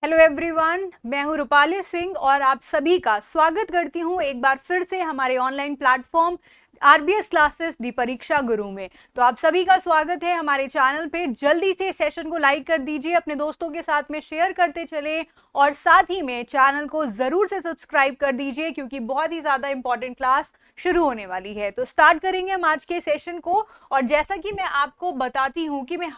Hello everyone, मैं हूं रूपाली सिंह और आप सभी का स्वागत करती हूं एक बार फिर से हमारे ऑनलाइन प्लेटफॉर्म आरबीएस क्लासेस दी परीक्षा गुरु में। तो आप सभी का स्वागत है हमारे चैनल पे। जल्दी से सेशन को लाइक कर दीजिए, अपने दोस्तों के साथ में शेयर करते चलें और साथ ही में चैनल को जरूर से सब्सक्राइब कर दीजिए क्योंकि बहुत ही ज्यादा इंपॉर्टेंट क्लास शुरू होने वाली है। तो स्टार्ट करेंगे हम आज के सेशन को। और जैसा कि मैं आपको बताती हूँ कि मैं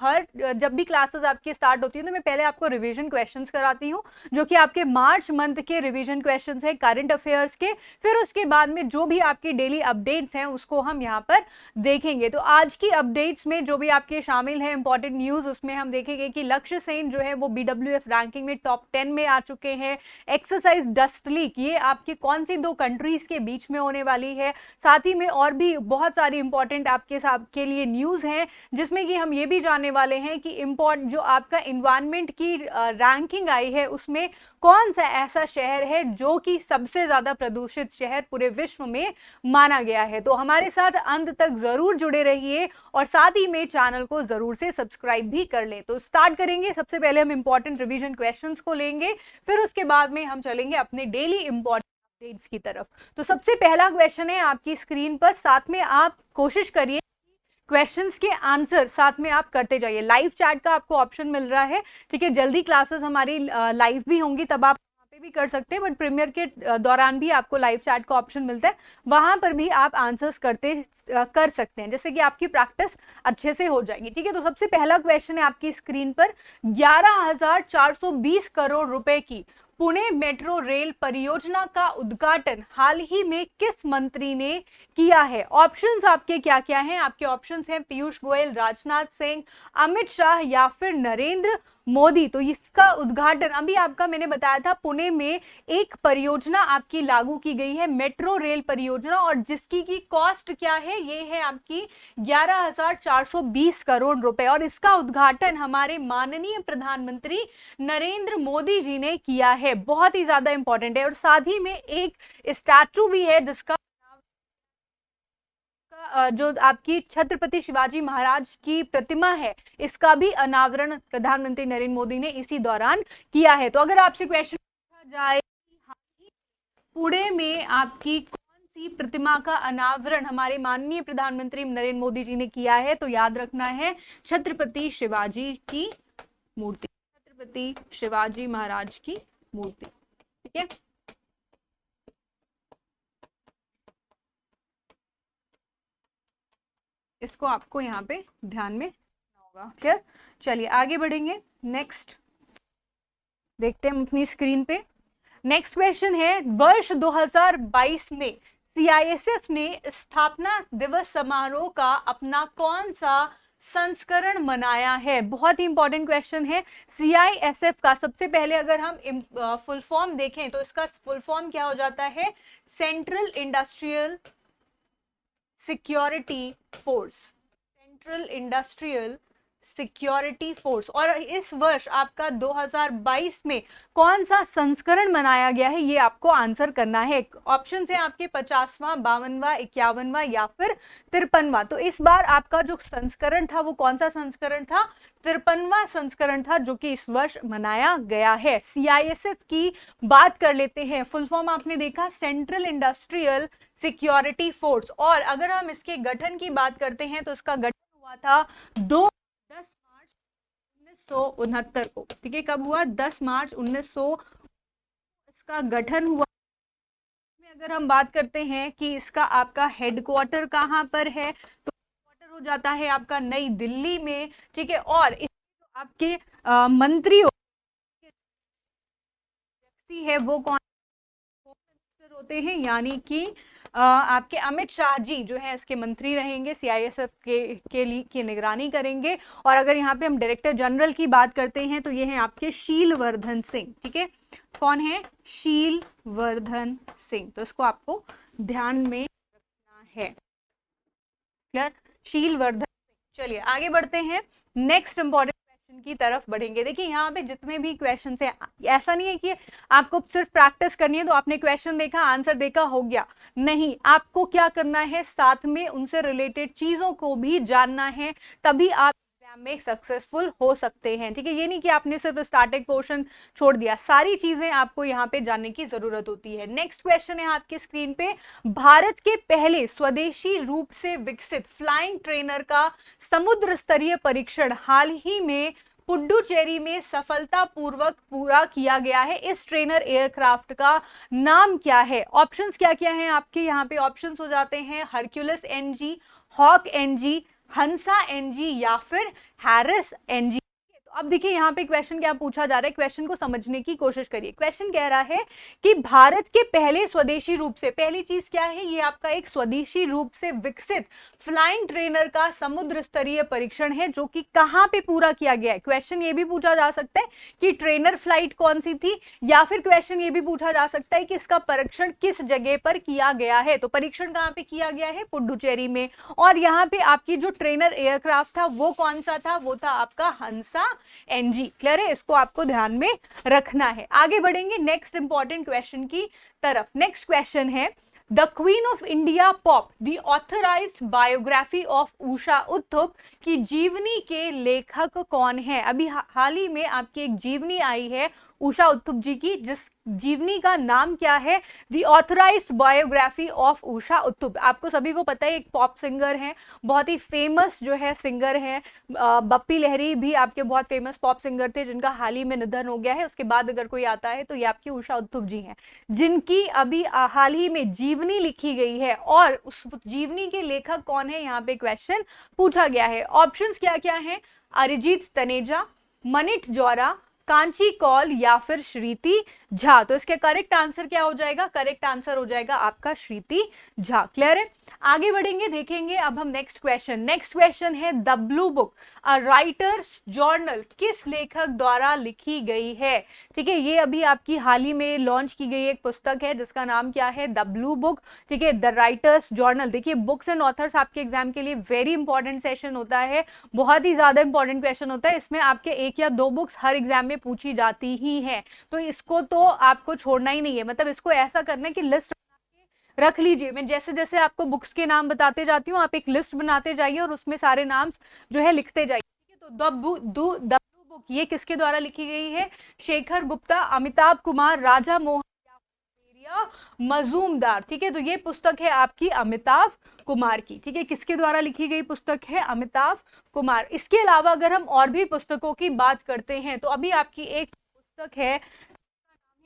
जब भी क्लासेस आपके स्टार्ट होती है तो मैं पहले आपको रिवीजन क्वेश्चंस कराती हूँ, जो कि आपके मार्च मंथ के रिवीजन क्वेश्चंस है करंट अफेयर्स के। फिर उसके बाद में जो भी आपकी डेली अपडेट्स हैं उसको हम यहाँ पर देखेंगे। तो आज की अपडेट्स में जो भी आपके शामिल है इंपॉर्टेंट न्यूज, उसमें हम देखेंगे कि लक्ष्य सेन जो है वो बीडब्ल्यूएफ रैंकिंग में टॉप 10 में आ चुके हैं। एक्सरसाइज डस्ट लीक ये आपकी कौन सी दो कंट्रीज के बीच में होने वाली है। साथ ही में और भी बहुत सारी इंपॉर्टेंट आपके साथ के लिए न्यूज हैं, जिसमें कि हम ये भी जानने वाले हैं कि इंपॉर्टेंट जो आपका इन्वायरमेंट की रैंकिंग आई है उसमें कौन सा ऐसा शहर है जो कि सबसे ज्यादा प्रदूषित शहर पूरे विश्व में माना गया है। तो हमारे साथ अंत तक जरूर जुड़े रहिए और साथ ही में चैनल को जरूर से सब्सक्राइब भी कर लें। तो स्टार्ट करेंगे। सबसे पहले हम इंपॉर्टेंट रिवीजन क्वेश्चंस को लेंगे, फिर उसके बाद में हम चलेंगे अपने डेली इंपॉर्टेंट अपडेट्स की तरफ। तो सबसे पहला क्वेश्चन है आपकी स्क्रीन पर, साथ में आप कोशिश करिए क्वेश्चंस के आंसर साथ में आप करते जाइए। लाइव चैट का आपको ऑप्शन मिल रहा है, ठीक है। जल्दी क्लासेस हमारी लाइव भी होंगी, तब आप वहाँ पे भी कर सकते हैं, बट प्रीमियर के दौरान भी आपको लाइव चैट का ऑप्शन मिलता है, वहां पर भी आप आंसर्स कर सकते हैं, जैसे कि आपकी प्रैक्टिस अच्छे से हो जाएगी, ठीक है। तो सबसे पहला क्वेश्चन है आपकी स्क्रीन पर, 11,420 करोड़ रुपए की पुणे मेट्रो रेल परियोजना का उद्घाटन हाल ही में किस मंत्री ने किया है। ऑप्शंस आपके क्या क्या हैं? आपके ऑप्शंस हैं पीयूष गोयल, राजनाथ सिंह, अमित शाह या फिर नरेंद्र मोदी। तो इसका उद्घाटन अभी आपका मैंने बताया था, पुणे में एक परियोजना आपकी लागू की गई है, मेट्रो रेल परियोजना, और जिसकी की कॉस्ट क्या है, ये है आपकी 11,420 करोड़ रुपए, और इसका उद्घाटन हमारे माननीय प्रधानमंत्री नरेंद्र मोदी जी ने किया है। बहुत ही ज्यादा इंपॉर्टेंट है। और साथ ही में एक स्टैचू भी है जिसका जो आपकी छत्रपति शिवाजी महाराज की प्रतिमा है, इसका भी अनावरण प्रधानमंत्री नरेंद्र मोदी ने इसी दौरान किया है। तो अगर आपसे क्वेश्चन पूछा जाए पुणे में आपकी कौन सी प्रतिमा का अनावरण हमारे माननीय प्रधानमंत्री नरेंद्र मोदी जी ने किया है, तो याद रखना है छत्रपति शिवाजी की मूर्ति, छत्रपति शिवाजी महाराज की मूर्ति, ठीक है। इसको आपको यहाँ पे ध्यान में रखना होगा, क्लियर। चलिए आगे बढ़ेंगे। नेक्स्ट देखते हैं हम अपनी स्क्रीन पे। नेक्स्ट क्वेश्चन है, वर्ष 2022 में सीआईएसएफ ने स्थापना दिवस समारोह का अपना कौन सा संस्करण मनाया है। बहुत ही इंपॉर्टेंट क्वेश्चन है। सीआईएसएफ का सबसे पहले अगर हम फुल फॉर्म देखें तो इसका फुल फॉर्म क्या हो जाता है, central industrial security force, central industrial security force. और इस वर्ष आपका 2022 में कौन सा संस्करण मनाया गया है, ये आपको आंसर करना है। ऑप्शन है आपके 50वां, 52वां, 51वां या फिर 53वां। तो इस बार आपका जो संस्करण था वो कौन सा संस्करण था, 53वां संस्करण था, जो कि इस वर्ष मनाया गया है। सीआईएसएफ की बात कर लेते हैं। फुल फॉर्म आपने देखा, सेंट्रल इंडस्ट्रियल सिक्योरिटी फोर्स। और अगर हम इसके गठन की बात करते हैं तो इसका गठन हुआ था 10 मार्च 1969 को, ठीक है। कब हुआ, 10 मार्च 1900 इसका गठन हुआ। अगर हम बात करते हैं कि इसका आपका हेडक्वार्टर कहाँ पर है, तो हेडक्वार्टर हो जाता है आपका नई दिल्ली में, ठीक है। और इसके जो आपके मंत्री व्यक्ति है वो कौन होते हैं, यानी कि आपके अमित शाह जी जो है इसके मंत्री रहेंगे, सीआईएसएफ के लिए की निगरानी करेंगे। और अगर यहाँ पे हम डायरेक्टर जनरल की बात करते हैं तो ये हैं आपके शीलवर्धन सिंह, ठीक है। कौन है, शीलवर्धन सिंह। तो इसको आपको ध्यान में रखना है, क्लियर, शीलवर्धन। चलिए आगे बढ़ते हैं, नेक्स्ट इंपॉर्टेंट की तरफ बढ़ेंगे। देखिए यहाँ पे जितने भी क्वेश्चन है, ऐसा नहीं है कि आपको सिर्फ प्रैक्टिस करनी है तो आपने क्वेश्चन देखा आंसर देखा हो गया, नहीं, आपको क्या करना है, साथ में उनसे रिलेटेड चीजों को भी जानना है, तभी आप में सक्सेसफुल हो सकते हैं। ठीक है, ये नहीं कि आपने सिर्फ स्टैटिक पोर्शन छोड़ दिया, सारी चीजें आपको यहाँ पे जानने की जरूरत होती है। नेक्स्ट क्वेश्चन है आपकी स्क्रीन पे, भारत के पहले स्वदेशी रूप से विकसित फ्लाइंग ट्रेनर का समुद्र स्तरीय परीक्षण हाल ही में पुडुचेरी में सफलतापूर्वक पूरा किया गया है। इस ट्रेनर एयरक्राफ्ट का नाम क्या है? ऑप्शंस क्या क्या हैं आपके यहाँ पे? ऑप्शंस हो जाते हैं हरक्यूलिस एनजी, हॉक एनजी, हंसा एनजी या फिर हैरिस एनजी। तो अब देखिए यहाँ पे क्वेश्चन क्या पूछा जा रहा है, क्वेश्चन को समझने की कोशिश करिए। क्वेश्चन कह रहा है कि भारत के पहले स्वदेशी रूप से, पहली चीज क्या है, ये आपका एक स्वदेशी रूप से विकसित फ्लाइंग ट्रेनर का समुद्र स्तरीय परीक्षण है जो कि कहां पे पूरा किया गया है। क्वेश्चन ये भी पूछा जा सकता है कि ट्रेनर फ्लाइट कौन सी थी, या फिर क्वेश्चन ये भी पूछा जा सकता है कि इसका परीक्षण किस जगह पर किया गया है। तो परीक्षण कहां पे किया गया है? पुडुचेरी में। और यहाँ पे आपकी जो ट्रेनर एयरक्राफ्ट था वो कौन सा था? वो था आपका हंसा एनजी। क्लियर है, इसको आपको ध्यान में रखना है। आगे बढ़ेंगे नेक्स्ट इंपॉर्टेंट क्वेश्चन की तरफ। नेक्स्ट क्वेश्चन है, the queen of India pop the authorised biography of Usha Uthup की जीवनी के लेखक कौन है? अभी हाल ही में आपकी एक जीवनी आई है उषा उत्थुप जी की, जिस जीवनी का नाम क्या है? The authorised biography of Usha Uthup. आपको सभी को पता है एक पॉप सिंगर है, बहुत ही फेमस जो है सिंगर है। बप्पी लहरी भी आपके बहुत फेमस पॉप सिंगर थे जिनका हाल ही में निधन हो गया है। उसके बाद अगर कोई आता है तो ये आपकी उषा उत्थुप जी हैं, जिनकी अभी हाल ही में जीवनी लिखी गई है। और उस जीवनी के लेखक कौन है, यहाँ पे क्वेश्चन पूछा गया है। ऑप्शंस क्या क्या हैं? अरिजीत तनेजा, मनीष जौरा, कांची कौल या फिर श्रीति झा। तो इसके करेक्ट आंसर क्या हो जाएगा? करेक्ट आंसर हो जाएगा आपका श्रीति झा। क्लियर है, आगे बढ़ेंगे, देखेंगे अब हम नेक्स्ट क्वेश्चन। नेक्स्ट क्वेश्चन है, the blue book a writers journal किस लेखक द्वारा लिखी गई है? ठीक है, ये अभी आपकी हाल ही में लॉन्च की गई एक पुस्तक है जिसका नाम क्या है? The blue book. ठीक है, द राइटर्स जर्नल। देखिए बुक्स एंड ऑथर्स आपके एग्जाम के लिए वेरी इंपॉर्टेंट सेशन होता है, बहुत ही ज्यादा इंपॉर्टेंट क्वेश्चन होता है। इसमें आपके एक या दो बुक्स हर एग्जाम में पूछी जाती ही है, तो इसको तो आपको छोड़ना ही नहीं है। मतलब इसको ऐसा करना है कि लिस्ट रख लीजिए। मैं जैसे जैसे आपको बुक्स के नाम बताते जाती हूँ, आप एक लिस्ट बनाते जाइए और उसमें सारे नाम जो है लिखते जाइए। ठीक है, तो द ब्लू बुक ये किसके द्वारा लिखी गई है? शेखर गुप्ता, अमिताभ कुमार, राजा मोहन या मजूमदार। ठीक है, तो ये पुस्तक है आपकी अमिताभ कुमार की। ठीक है, किसके द्वारा लिखी गई पुस्तक है? अमिताभ कुमार। इसके अलावा अगर हम और भी पुस्तकों की बात करते हैं तो अभी आपकी एक पुस्तक है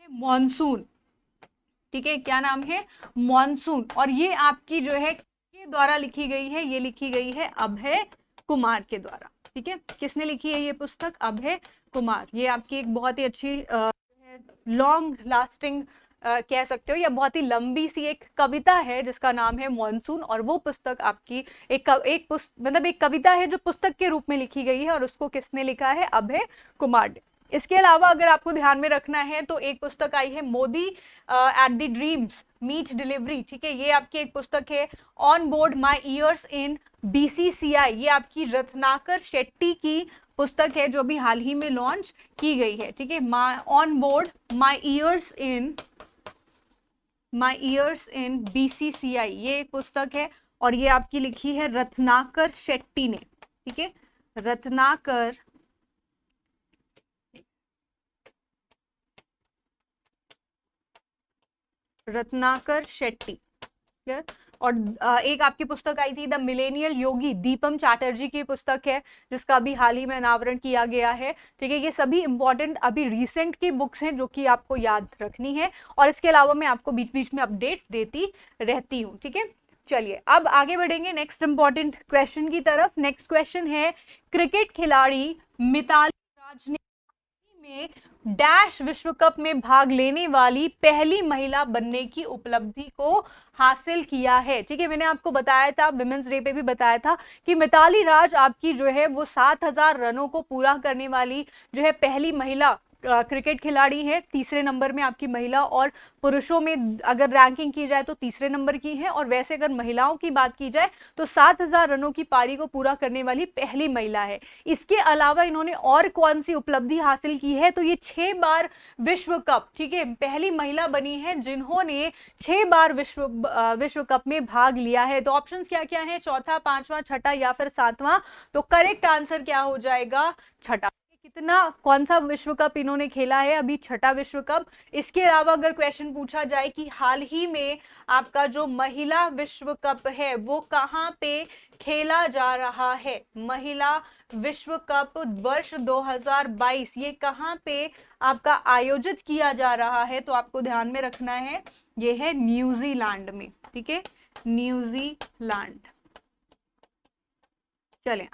मॉनसून। ठीक है, क्या नाम है? मॉनसून। और ये आपकी जो है किसके द्वारा लिखी गई है? ये लिखी गई है अभय कुमार के द्वारा। ठीक है, किसने लिखी है ये पुस्तक? अभय कुमार। ये आपकी एक बहुत ही अच्छी लॉन्ग लास्टिंग कह सकते हो या बहुत ही लंबी सी एक कविता है जिसका नाम है मॉनसून। और वो पुस्तक आपकी मतलब एक कविता है जो पुस्तक के रूप में लिखी गई है और उसको किसने लिखा है? अभय कुमार ने। इसके अलावा अगर आपको ध्यान में रखना है तो एक पुस्तक आई है Modi at the dreams meet delivery. ठीक है, ये आपकी एक पुस्तक है। On board my years in BCCI, ये आपकी रत्नाकर शेट्टी की पुस्तक है जो भी हाल ही में लॉन्च की गई है। ठीक है, on board my years in BCCI, ये एक पुस्तक है और ये आपकी लिखी है रत्नाकर शेट्टी ने। ठीक है, रत्नाकर शेट्टी। और एक आपकी पुस्तक आई थी द मिलेनियल योगी, दीपम चैटर्जी की पुस्तक है जिसका अभी हाल ही में अनावरण किया गया है। ठीक है, ये सभी इंपॉर्टेंट अभी रिसेंट की बुक्स हैं जो कि आपको याद रखनी है। और इसके अलावा मैं आपको बीच बीच में अपडेट्स देती रहती हूँ। ठीक है, चलिए अब आगे बढ़ेंगे नेक्स्ट इंपॉर्टेंट क्वेश्चन की तरफ। नेक्स्ट क्वेश्चन है, क्रिकेट खिलाड़ी मिताली राज ने में डैश विश्व कप में भाग लेने वाली पहली महिला बनने की उपलब्धि को हासिल किया है। ठीक है, मैंने आपको बताया था, विमेंस डे पे भी बताया था कि मिताली राज आपकी जो है वो 7000 रनों को पूरा करने वाली जो है पहली महिला क्रिकेट खिलाड़ी हैं, तीसरे नंबर में आपकी महिला, और पुरुषों में अगर रैंकिंग की जाए तो तीसरे नंबर की है, और वैसे अगर महिलाओं की बात की जाए तो 7000 रनों की पारी को पूरा करने वाली पहली महिला है। इसके अलावा इन्होंने और कौन सी उपलब्धि हासिल की है, तो ये 6 बार विश्व कप, ठीक है, पहली महिला बनी है जिन्होंने 6 बार विश्व कप में भाग लिया है। तो ऑप्शंस क्या क्या है, चौथा, पांचवा, छठा या फिर सातवां? तो करेक्ट आंसर क्या हो जाएगा, छठा। कितना, कौन सा विश्व कप इन्होंने खेला है अभी, छठा विश्व कप। इसके अलावा अगर क्वेश्चन पूछा जाए कि हाल ही में आपका जो महिला विश्व कप है वो कहां पे खेला जा रहा है, महिला विश्व कप वर्ष 2022 ये कहां पे आपका आयोजित किया जा रहा है, तो आपको ध्यान में रखना है ये है न्यूजीलैंड में, ठीक है, न्यूजीलैंड। चलें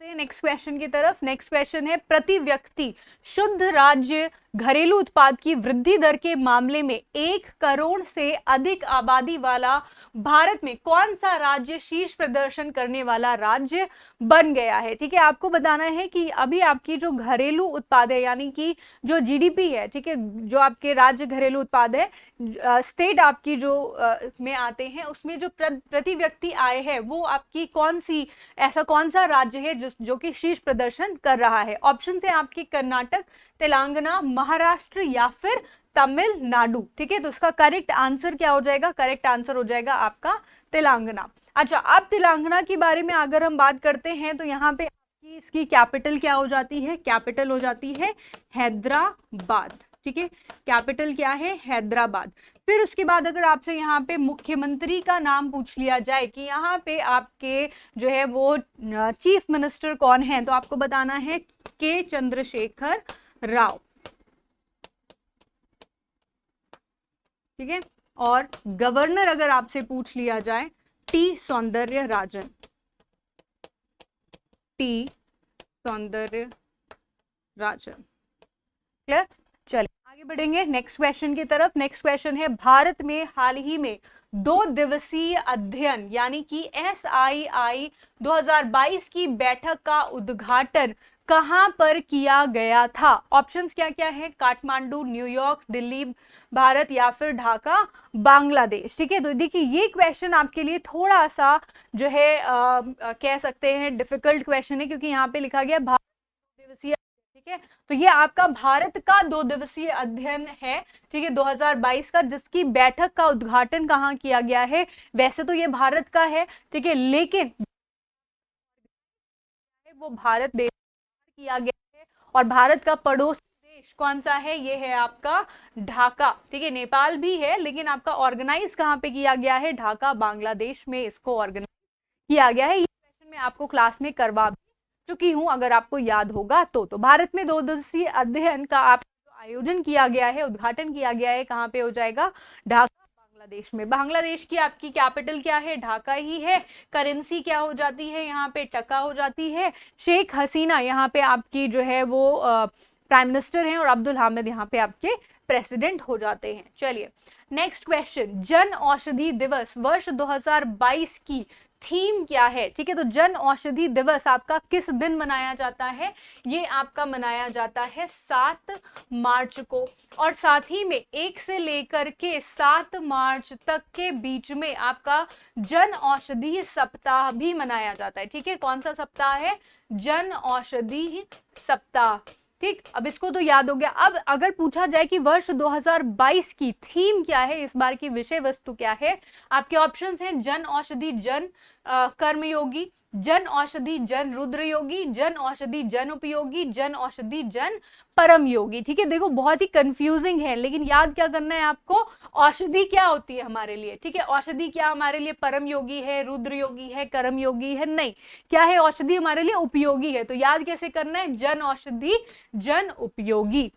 नेक्स्ट क्वेश्चन की तरफ। नेक्स्ट क्वेश्चन है, प्रति व्यक्ति शुद्ध राज्य घरेलू उत्पाद की वृद्धि दर के मामले में 1 करोड़ से अधिक आबादी वाला भारत में कौन सा राज्य शीर्ष प्रदर्शन करने वाला राज्य बन गया है? ठीक है, आपको बताना है कि अभी आपकी जो घरेलू उत्पाद है, यानी कि जो जीडीपी है, ठीक है, जो आपके राज्य घरेलू उत्पाद है, स्टेट आपकी जो में आते हैं, उसमें जो प्रति व्यक्ति आय है वो आपकी कौन सी, ऐसा कौन सा राज्य है जो कि शीर्ष प्रदर्शन कर रहा है? ऑप्शन है आपकी कर्नाटक, तेलंगाना, महाराष्ट्र या फिर तमिलनाडु। ठीक है, तो इसका करेक्ट आंसर क्या हो जाएगा, करेक्ट आंसर हो जाएगा आपका तेलंगाना। अच्छा, अब तेलंगाना के बारे में अगर हम बात करते हैं तो यहाँ पे आपकी इसकी कैपिटल क्या हो जाती है, कैपिटल हो जाती है हैदराबाद। ठीक है, कैपिटल क्या है, हैदराबाद। फिर उसके बाद अगर आपसे यहाँ पे मुख्यमंत्री का नाम पूछ लिया जाए कि यहाँ पे आपके जो है वो चीफ मिनिस्टर कौन है, तो आपको बताना है के चंद्रशेखर राव। ठीक है, और गवर्नर अगर आपसे पूछ लिया जाए T Soundararajan, T Soundararajan. Clear? चलिए आगे बढ़ेंगे नेक्स्ट क्वेश्चन की तरफ। नेक्स्ट क्वेश्चन है, भारत में हाल ही में 2 दिवसीय अध्ययन यानी कि SII 2022 की बैठक का उद्घाटन कहां पर किया गया था? ऑप्शंस क्या क्या है, काठमांडू, न्यूयॉर्क, दिल्ली भारत या फिर ढाका बांग्लादेश। ठीक है, तो देखिए ये क्वेश्चन आपके लिए थोड़ा सा जो है कह सकते हैं डिफिकल्ट क्वेश्चन है, क्योंकि यहाँ पे लिखा गया भारत 2 दिवसीय। ठीक है, तो ये आपका भारत का 2 दिवसीय अध्ययन है, ठीक है, 2022 का, जिसकी बैठक का उद्घाटन कहाँ किया गया है? वैसे तो ये भारत का है, ठीक है, लेकिन वो भारत देश किया गया है, और भारत का पड़ोसी देश कौन सा है, ये है आपका ढाका। ठीक है, नेपाल भी है, लेकिन आपका ऑर्गेनाइज कहाँ पे किया गया है, ढाका बांग्लादेश में इसको ऑर्गेनाइज किया गया है। ये क्वेश्चन मैं आपको क्लास में करवा चुकी हूं, अगर आपको याद होगा तो भारत में 2 दिवसीय अध्ययन का आप आयोजन किया गया है, उद्घाटन किया गया है, कहां पे हो जाएगा, ढाका बांग्लादेश में। बांग्लादेश की आपकी कैपिटल क्या है, ढाका ही है। करेंसी क्या हो जाती है यहाँ पे, टका हो जाती है। शेख हसीना यहाँ पे आपकी जो है वो प्राइम मिनिस्टर हैं, और अब्दुल हामिद यहाँ पे आपके प्रेसिडेंट हो जाते हैं। चलिए नेक्स्ट क्वेश्चन, जन औषधि दिवस वर्ष 2022 की थीम क्या है? ठीक है, तो जन औषधि दिवस आपका किस दिन मनाया जाता है? ये आपका मनाया जाता है 7 मार्च को, और साथ ही में 1 से लेकर के 7 मार्च तक के बीच में आपका जन औषधि सप्ताह भी मनाया जाता है। ठीक है, कौन सा सप्ताह है, जन औषधि सप्ताह। ठीक, अब इसको तो याद हो गया। अब अगर पूछा जाए कि वर्ष 2022 की थीम क्या है, इस बार की विषय वस्तु क्या है, आपके ऑप्शंस हैं जन औषधि जन कर्मयोगी, जन औषधि जन रुद्र योगी, जन औषधि जन उपयोगी, जन औषधि जन परम योगी। ठीक है, देखो बहुत ही कंफ्यूजिंग है, लेकिन याद क्या करना है आपको, औषधि क्या होती है हमारे लिए। ठीक है, औषधि क्या हमारे लिए परम योगी है, रुद्र योगी है, कर्म योगी है? नहीं, क्या है, औषधि हमारे लिए उपयोगी है। तो याद कैसे करना है, जन औषधि जन उपयोगी,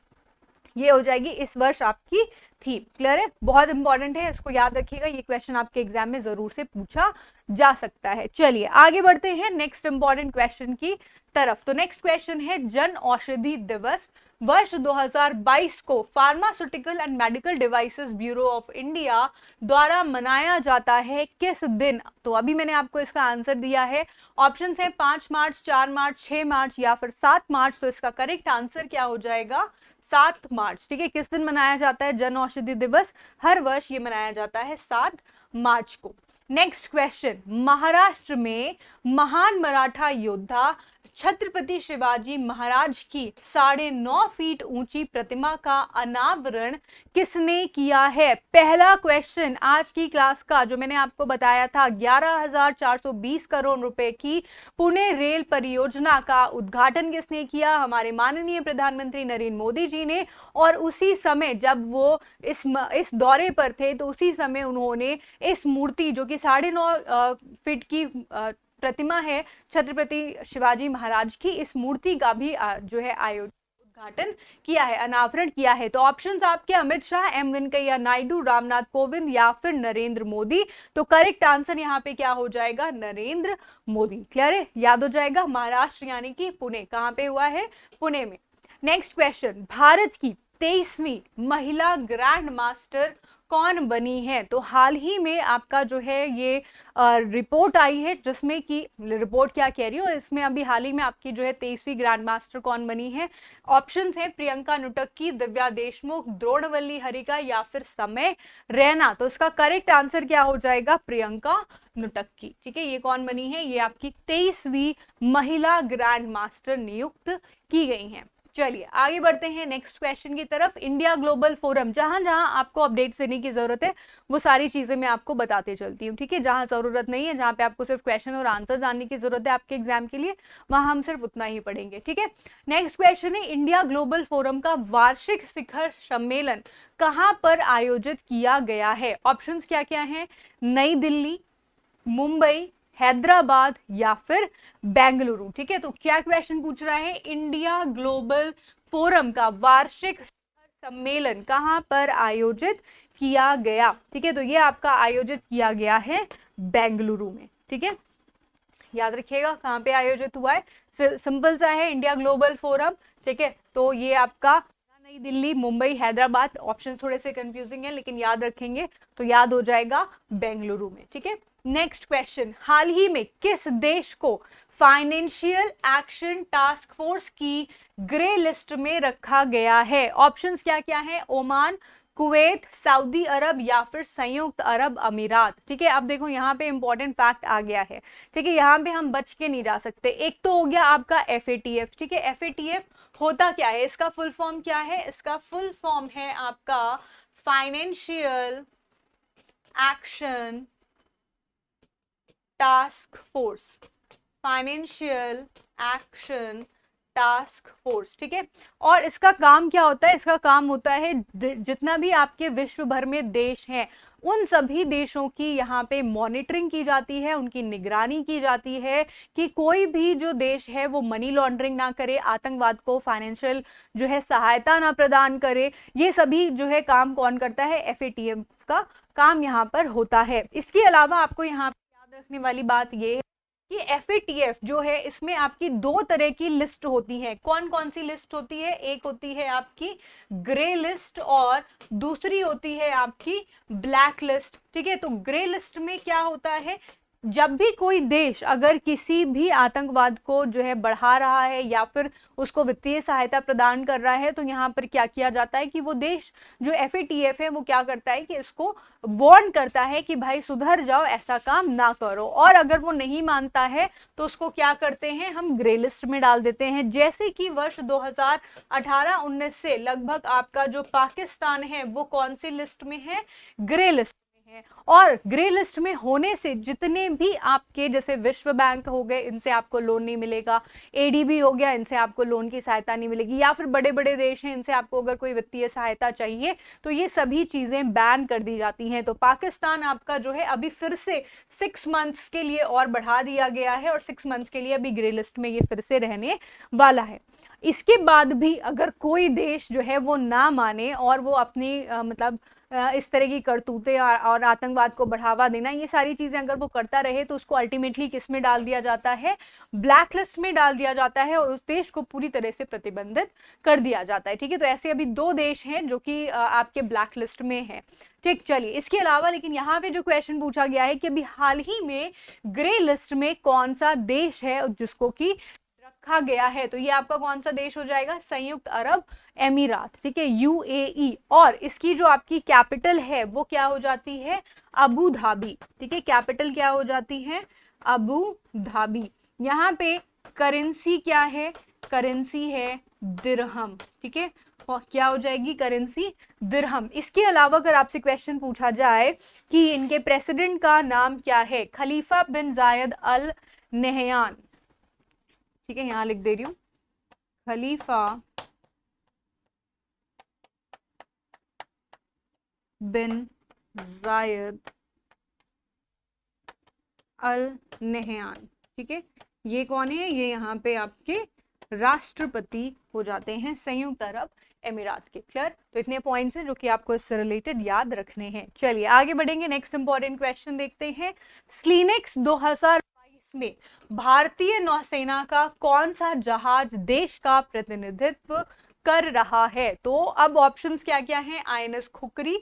ये हो जाएगी इस वर्ष आपकी थी। क्लियर है, बहुत इंपॉर्टेंट है, इसको याद रखिएगा, ये क्वेश्चन आपके एग्जाम में जरूर से पूछा जा सकता है। चलिए आगे बढ़ते हैं नेक्स्ट इंपॉर्टेंट क्वेश्चन की तरफ। तो नेक्स्ट क्वेश्चन है जन औषधि दिवस वर्ष 2022 को pharmaceutical and medical devices bureau of India द्वारा मनाया जाता है किस दिन? तो अभी मैंने आपको इसका आंसर दिया है, ऑप्शन है 5 मार्च, 4 मार्च, 6 मार्च या फिर 7 मार्च। तो इसका करेक्ट आंसर क्या हो जाएगा? 7 मार्च। ठीक है, किस दिन मनाया जाता है जन औषधि दिवस? हर वर्ष ये मनाया जाता है 7 मार्च को। नेक्स्ट क्वेश्चन, महाराष्ट्र में महान मराठा योद्धा छत्रपति शिवाजी महाराज की 9.5 फीट ऊंची प्रतिमा का अनावरण किसने किया है? पहला क्वेश्चन आज की क्लास का जो मैंने आपको बताया था, 11,420 करोड़ रुपए की पुणे रेल परियोजना का उद्घाटन किसने किया? हमारे माननीय प्रधानमंत्री नरेंद्र मोदी जी ने। और उसी समय जब वो इस दौरे पर थे तो उसी समय उन्होंने इस मूर्ति जो कि 9.5 फीट की प्रतिमा है छत्रपति शिवाजी महाराज की, इस मूर्ति का भी जो है उद्घाटन किया है, अनावरण किया है। तो ऑप्शंस आपके अमित शाह, एम वेंकैया नायडू, रामनाथ कोविंद या फिर नरेंद्र मोदी। तो करेक्ट आंसर यहाँ पे क्या हो जाएगा? नरेंद्र मोदी। क्लियर है, याद हो जाएगा। महाराष्ट्र यानी कि पुणे, कहां पे हुआ है? पुणे में। नेक्स्ट क्वेश्चन, भारत की 23वीं महिला ग्रैंड मास्टर कौन बनी है? तो हाल ही में आपका जो है ये रिपोर्ट आई है, जिसमें कि रिपोर्ट क्या कह रही हूँ, इसमें अभी हाल ही में आपकी जो है 23वीं ग्रैंड मास्टर कौन बनी है? ऑप्शंस है प्रियंका नुटक्की, दिव्या देशमुख, द्रोणवल्ली हरिका या फिर समय रैना। तो इसका करेक्ट आंसर क्या हो जाएगा? प्रियंका नुटक्की। ठीक है, ये कौन बनी है? ये आपकी 23वीं महिला ग्रैंड मास्टर नियुक्त की गई हैं। चलिए आगे बढ़ते हैं नेक्स्ट क्वेश्चन की तरफ। इंडिया ग्लोबल फोरम, जहां जहां आपको अपडेट्स देने की जरूरत है वो सारी चीजें मैं आपको बताते चलती हूँ। ठीक है, जहां जरूरत नहीं है, जहां पे आपको सिर्फ क्वेश्चन और आंसर जानने की जरूरत है आपके एग्जाम के लिए, वहां हम सिर्फ उतना ही पढ़ेंगे। ठीक है, नेक्स्ट क्वेश्चन है इंडिया ग्लोबल फोरम का वार्षिक शिखर सम्मेलन कहां पर आयोजित किया गया है? ऑप्शंस क्या क्या है? नई दिल्ली, मुंबई, हैदराबाद या फिर बेंगलुरु। ठीक है, तो क्या क्वेश्चन पूछ रहा है? इंडिया ग्लोबल फोरम का वार्षिक सम्मेलन कहां पर आयोजित किया गया? ठीक है, तो ये आपका आयोजित किया गया है बेंगलुरु में। ठीक है, याद रखिएगा कहां पे आयोजित हुआ है। सिंपल सा है, इंडिया ग्लोबल फोरम। ठीक है, तो ये आपका नई दिल्ली, मुंबई, हैदराबाद, ऑप्शन थोड़े से कंफ्यूजिंग है लेकिन याद रखेंगे तो याद हो जाएगा बेंगलुरु में। ठीक है, नेक्स्ट क्वेश्चन, हाल ही में किस देश को फाइनेंशियल एक्शन टास्क फोर्स की ग्रे लिस्ट में रखा गया है? ऑप्शंस क्या क्या है? ओमान, कुवैत, सऊदी अरब या फिर संयुक्त अरब अमीरात। ठीक है, अब देखो यहाँ पे इंपॉर्टेंट फैक्ट आ गया है। ठीक है, यहाँ पे हम बच के नहीं जा सकते। एक तो हो गया आपका FATF। ठीक है, FATF होता क्या है? इसका फुल फॉर्म क्या है? इसका फुल फॉर्म है आपका financial action task force, financial action task force. ठीक है, और इसका काम क्या होता है? इसका काम होता है जितना भी आपके विश्व भर में देश हैं उन सभी देशों की यहाँ पे मॉनिटरिंग की जाती है, उनकी निगरानी की जाती है कि कोई भी जो देश है वो मनी लॉन्ड्रिंग ना करे, आतंकवाद को फाइनेंशियल जो है सहायता ना प्रदान करे। ये सभी जो है काम कौन करता है? FATF का काम यहाँ पर होता है। इसके अलावा आपको यहाँ पे याद रखने वाली बात ये है कि FATF जो है इसमें आपकी 2 तरह की लिस्ट होती है। कौन कौन सी लिस्ट होती है? एक होती है आपकी ग्रे लिस्ट और दूसरी होती है आपकी ब्लैक लिस्ट। ठीक है, तो ग्रे लिस्ट में क्या होता है? जब भी कोई देश अगर किसी भी आतंकवाद को जो है बढ़ा रहा है या फिर उसको वित्तीय सहायता प्रदान कर रहा है तो यहाँ पर क्या किया जाता है कि वो देश जो FATF है वो क्या करता है कि इसको वार्न करता है कि भाई सुधर जाओ, ऐसा काम ना करो। और अगर वो नहीं मानता है तो उसको क्या करते हैं? हम ग्रे लिस्ट में डाल देते हैं। जैसे कि वर्ष 2018-19 से लगभग आपका जो पाकिस्तान है वो कौन सी लिस्ट में है? Grey list. हैं। और ग्रे लिस्ट में होने से जितने भी आपके जैसे विश्व बैंक हो गए, इनसे आपको लोन नहीं मिलेगा, एडीबी हो गया, इनसे आपको लोन की सहायता नहीं मिलेगी, या फिर बड़े बड़े देश हैं इनसे आपको अगर कोई वित्तीय सहायता चाहिए तो ये सभी चीजें बैन कर दी जाती हैं। तो पाकिस्तान आपका जो है अभी फिर से 6 मंथ्स के लिए और बढ़ा दिया गया है और 6 मंथ्स के लिए अभी ग्रे लिस्ट में ये फिर से रहने वाला है। इसके बाद भी अगर कोई देश जो है वो ना माने और वो अपनी मतलब इस तरह की करतूतें और आतंकवाद को बढ़ावा देना, ये सारी चीजें अगर वो करता रहे तो उसको अल्टीमेटली किस में डाल दिया जाता है, ब्लैक लिस्ट में डाल दिया जाता है और उस देश को पूरी तरह से प्रतिबंधित कर दिया जाता है। ठीक है, तो ऐसे अभी 2 देश हैं जो कि आपके ब्लैक लिस्ट में है। ठीक, चलिए इसके अलावा लेकिन यहाँ पे जो क्वेश्चन पूछा गया है कि अभी हाल ही में ग्रे लिस्ट में कौन सा देश है जिसको कि रखा गया है, तो ये आपका कौन सा देश हो जाएगा, संयुक्त अरब अमीरात। ठीक है, यूएई। और इसकी जो आपकी कैपिटल है वो क्या हो जाती है, अबू धाबी। ठीक है, कैपिटल क्या हो जाती है, अबू धाबी। यहाँ पे करेंसी क्या है, करेंसी है दिरहम। ठीक है, और क्या हो जाएगी, करेंसी दिरहम। इसके अलावा अगर आपसे क्वेश्चन पूछा जाए कि इनके प्रेसिडेंट का नाम क्या है, खलीफा बिन जायद अल नहयान। ठीक है, यहां लिख दे रही हूं, खलीफा बिन जायद अल नहयान। ठीक है, ये कौन है, ये यहाँ पे आपके राष्ट्रपति हो जाते हैं संयुक्त अरब अमीरात के। क्लियर, तो इतने पॉइंट्स हैं जो कि आपको इससे रिलेटेड याद रखने हैं। चलिए आगे बढ़ेंगे, नेक्स्ट इंपॉर्टेंट क्वेश्चन देखते हैं। स्लीनेक्स 2022 में भारतीय नौसेना का कौन सा जहाज देश का प्रतिनिधित्व कर रहा है। तो अब ऑप्शंस क्या क्या हैं, INS khukri,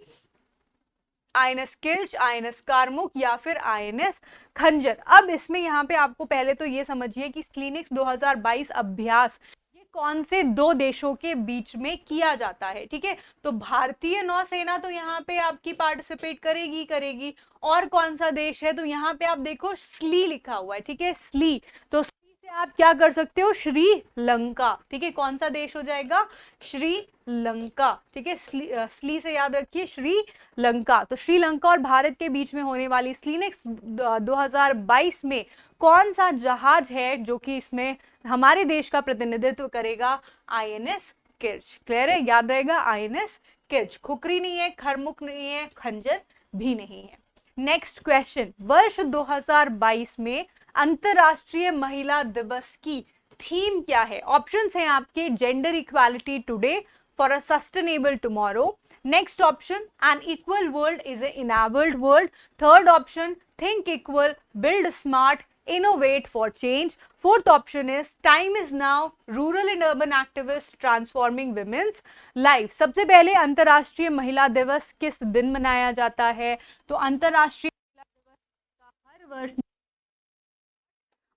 INS Kirch, INS कारमुक या फिर आईएनएस खंजर। अब इसमें यहाँ पे आपको पहले तो ये समझिए कि स्लीनिक्स 2022 अभ्यास ये कौन से 2 देशों के बीच में किया जाता है। ठीक है, तो भारतीय नौसेना तो यहाँ पे आपकी पार्टिसिपेट करेगी, और कौन सा देश है, तो यहाँ पे आप देखो स्ली लिखा हुआ है। ठीक है, स्ली, तो से आप क्या कर सकते हो, श्रीलंका। ठीक है, कौन सा देश हो जाएगा, श्रीलंका। ठीक है, स्ली से याद रखिए श्रीलंका। तो श्रीलंका और भारत के बीच में होने वाली स्लीनेक्स 2022 में कौन सा जहाज है जो कि इसमें हमारे देश का प्रतिनिधित्व करेगा, आईएनएस किर्च। क्लियर है, याद रहेगा, आईएनएस किर्च। खुकरी नहीं है, खरमुख नहीं है, खंजर भी नहीं है। नेक्स्ट क्वेश्चन, वर्ष 2022 में अंतरराष्ट्रीय महिला दिवस की थीम क्या है। ऑप्शंस हैं आपके, gender equality today for a sustainable tomorrow. Next option, an equal world is a enabled world. Third option, think equal, build smart, innovate for change. Fourth option is time is now, rural and urban activists transforming women's life. सबसे पहले अंतरराष्ट्रीय महिला दिवस किस दिन मनाया जाता है, तो अंतरराष्ट्रीय महिला दिवस का हर वर्ष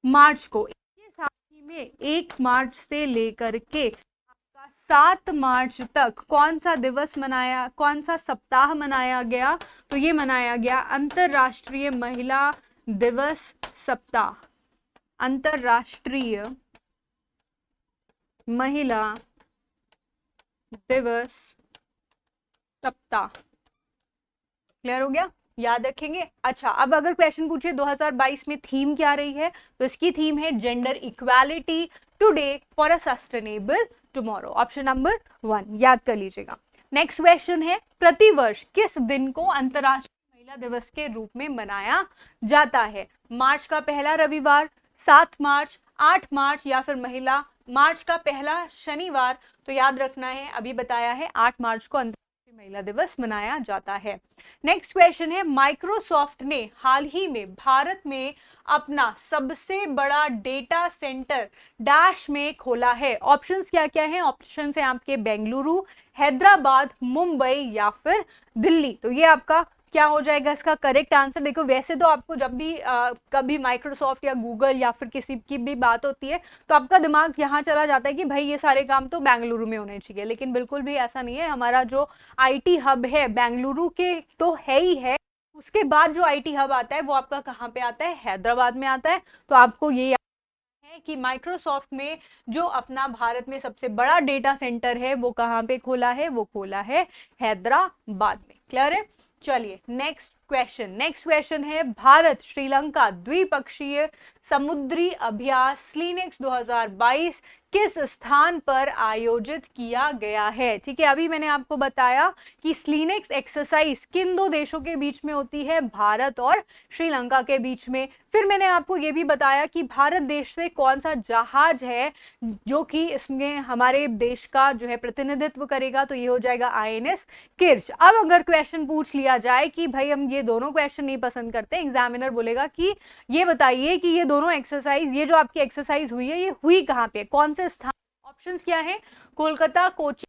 मार्च को, इसके साथ ही में 1 मार्च से लेकर के आपका 7 मार्च तक कौन सा दिवस मनाया, कौन सा सप्ताह मनाया गया, तो ये मनाया गया अंतरराष्ट्रीय महिला दिवस सप्ताह। अंतरराष्ट्रीय महिला दिवस सप्ताह। क्लियर हो गया, याद रखेंगे। अच्छा, अब अगर क्वेश्चन पूछे 2022 में थीम क्या रही है, तो इसकी थीम है gender equality today for a sustainable tomorrow. Option number 1 याद कर लीजिएगा। नेक्स्ट क्वेश्चन है, प्रतिवर्ष किस दिन को अंतरराष्ट्रीय महिला दिवस के रूप में मनाया जाता है। मार्च का पहला रविवार, 7 मार्च, 8 मार्च या फिर महिला मार्च का पहला शनिवार। तो याद रखना है, अभी बताया है 8 मार्च को अंतरराष्ट्रीय महिला दिवस मनाया जाता है। नेक्स्ट क्वेश्चन है, माइक्रोसॉफ्ट ने हाल ही में भारत में अपना सबसे बड़ा डेटा सेंटर डैश में खोला है। ऑप्शंस क्या क्या हैं, ऑप्शंस हैं आपके बेंगलुरु, हैदराबाद, मुंबई या फिर दिल्ली। तो ये आपका क्या हो जाएगा इसका करेक्ट आंसर। देखो वैसे तो आपको जब भी कभी माइक्रोसॉफ्ट या गूगल या फिर किसी की भी बात होती है तो आपका दिमाग यहाँ चला जाता है कि भाई ये सारे काम तो बेंगलुरु में होने चाहिए, लेकिन बिल्कुल भी ऐसा नहीं है। हमारा जो आईटी हब है बेंगलुरु के तो है ही है, उसके बाद जो आईटी हब आता है वो आपका कहाँ पे आता है, हैदराबाद में आता है। तो आपको ये है कि माइक्रोसॉफ्ट में जो अपना भारत में सबसे बड़ा डेटा सेंटर है वो कहाँ पे खोला है, वो खोला है हैदराबाद में। क्लियर है, चलिए नेक्स्ट नेक्स्ट क्वेश्चन है, भारत श्रीलंका द्विपक्षीय समुद्री अभ्यास स्लीनेक्स 2022 किस स्थान पर आयोजित किया गया है? ठीक है, अभी मैंने आपको बताया कि स्लीनेक्स एक्सरसाइज किन दो देशों के बीच में होती है? भारत और श्रीलंका के बीच में। फिर मैंने आपको ये भी बताया कि भारत देश से कौन सा जहाज है जो कि इसमें हमारे देश का जो है प्रतिनिधित्व करेगा, तो ये हो जाएगा INS किर्च। अब अगर क्वेश्चन पूछ लिया जाए कि भाई हम ये दोनों क्वेश्चन नहीं पसंद करते, एग्जामिनर बोलेगा कि ये बताइए कि ये दोनों एक्सरसाइज, ये जो आपकी एक्सरसाइज हुई है, ये हुई कहाँ पे, कौन से स्थान? ऑप्शंस क्या है? कोलकाता, कोची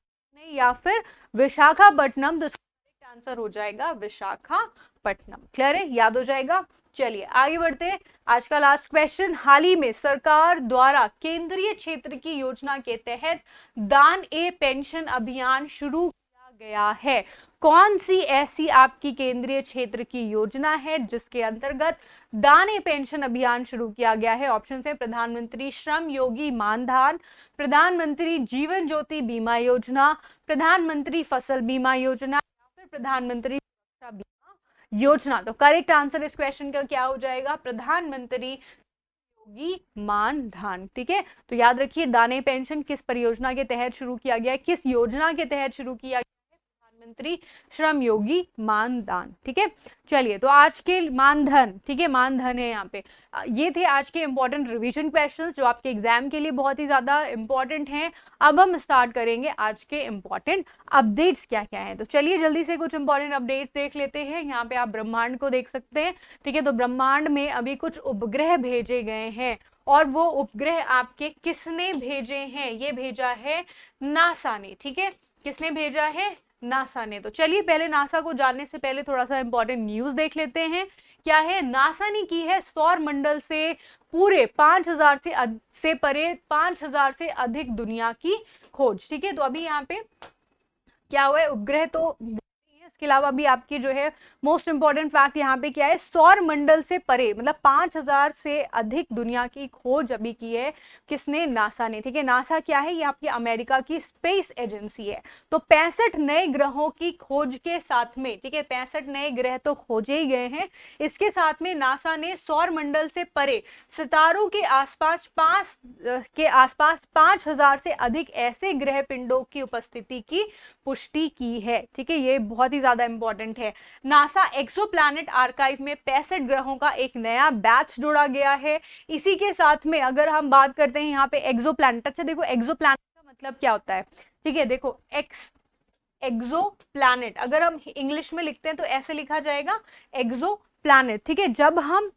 या फिर विशाखापट्टनम। तो इसका आंसर हो जाएगा विशाखापट्टनम। क्लियर है, याद हो जाएगा। चलिए आगे बढ़ते हैं। आज का लास्ट क्वेश्चन, हाल ही में सरकार द्वारा केंद्रीय क्षेत्र की योजना के तहत दान ए पेंशन अभियान शुरू किया गया है। कौन सी ऐसी आपकी केंद्रीय क्षेत्र की योजना है जिसके अंतर्गत दान ए पेंशन अभियान शुरू किया गया है? ऑप्शन है प्रधानमंत्री श्रम योगी मानधन, प्रधानमंत्री जीवन ज्योति बीमा योजना, प्रधानमंत्री फसल बीमा योजना या फिर प्रधानमंत्री सुरक्षा बीमा योजना। तो करेक्ट आंसर इस क्वेश्चन का क्या हो जाएगा? प्रधानमंत्री योगी मानधन। ठीक है, तो याद रखिए दान ए पेंशन किस परियोजना के तहत शुरू किया गया है, किस योजना के तहत शुरू किया गया है? प्रधानमंत्री श्रम योगी मानधन। ठीक है, चलिए तो आज के मानधन, ठीक है मानधन है यहाँ पे, ये थे आज के इंपॉर्टेंट रिवीजन क्वेश्चंस जो आपके एग्जाम के लिए बहुत ही ज्यादा इंपॉर्टेंट हैं। अब हम स्टार्ट करेंगे आज के इंपॉर्टेंट अपडेट्स क्या क्या है। तो चलिए जल्दी से कुछ इंपॉर्टेंट अपडेट्स देख लेते हैं। यहाँ पे आप ब्रह्मांड को देख सकते हैं। ठीक है, तो ब्रह्मांड में अभी कुछ उपग्रह भेजे गए हैं और वो उपग्रह आपके किसने भेजे हैं? ये भेजा है नासा ने। ठीक है, किसने भेजा है? नासा ने। तो चलिए पहले नासा को जानने से पहले थोड़ा सा इंपॉर्टेंट न्यूज देख लेते हैं। क्या है? नासा ने की है सौर मंडल से पूरे 5000 से परे 5000 से अधिक दुनिया की खोज। ठीक है, तो अभी यहाँ पे क्या हुआ है, उपग्रह तो इसके अलावा भी आपकी जो है मोस्ट इंपॉर्टेंट फैक्ट यहाँ पे क्या है, सौर मंडल से परे मतलब 5000 से अधिक दुनिया की खोज अभी की है किसने? नासा ने। ठीक है, नासा क्या है? ये आपकी अमेरिका की स्पेस एजेंसी है। तो 65 नए ग्रहों की खोज के साथ में, ठीक है 65 नए ग्रह तो खोजे ही गए हैं, इसके साथ में नासा ने सौर मंडल से परे सितारों के आसपास 5000 से अधिक ऐसे ग्रह पिंडों की उपस्थिति की पुष्टि की है। ठीक है, ये बहुत ही ज्यादा इंपॉर्टेंट है। नासा एक्सोप्लैनेट आर्काइव में 65 ग्रहों का एक नया बैच जोड़ा गया है। इसी के साथ में अगर हम बात करते हैं यहाँ पे एक्सोप्लैनेट, अच्छा देखो एक्सोप्लैनेट का मतलब क्या होता है? ठीक है, देखो एक्सोप्लैनेट अगर हम इंग्लिश में लिखते हैं तो ऐसे लिखा जाएगा एक्सोप्लैनेट। ठीक है, जब हम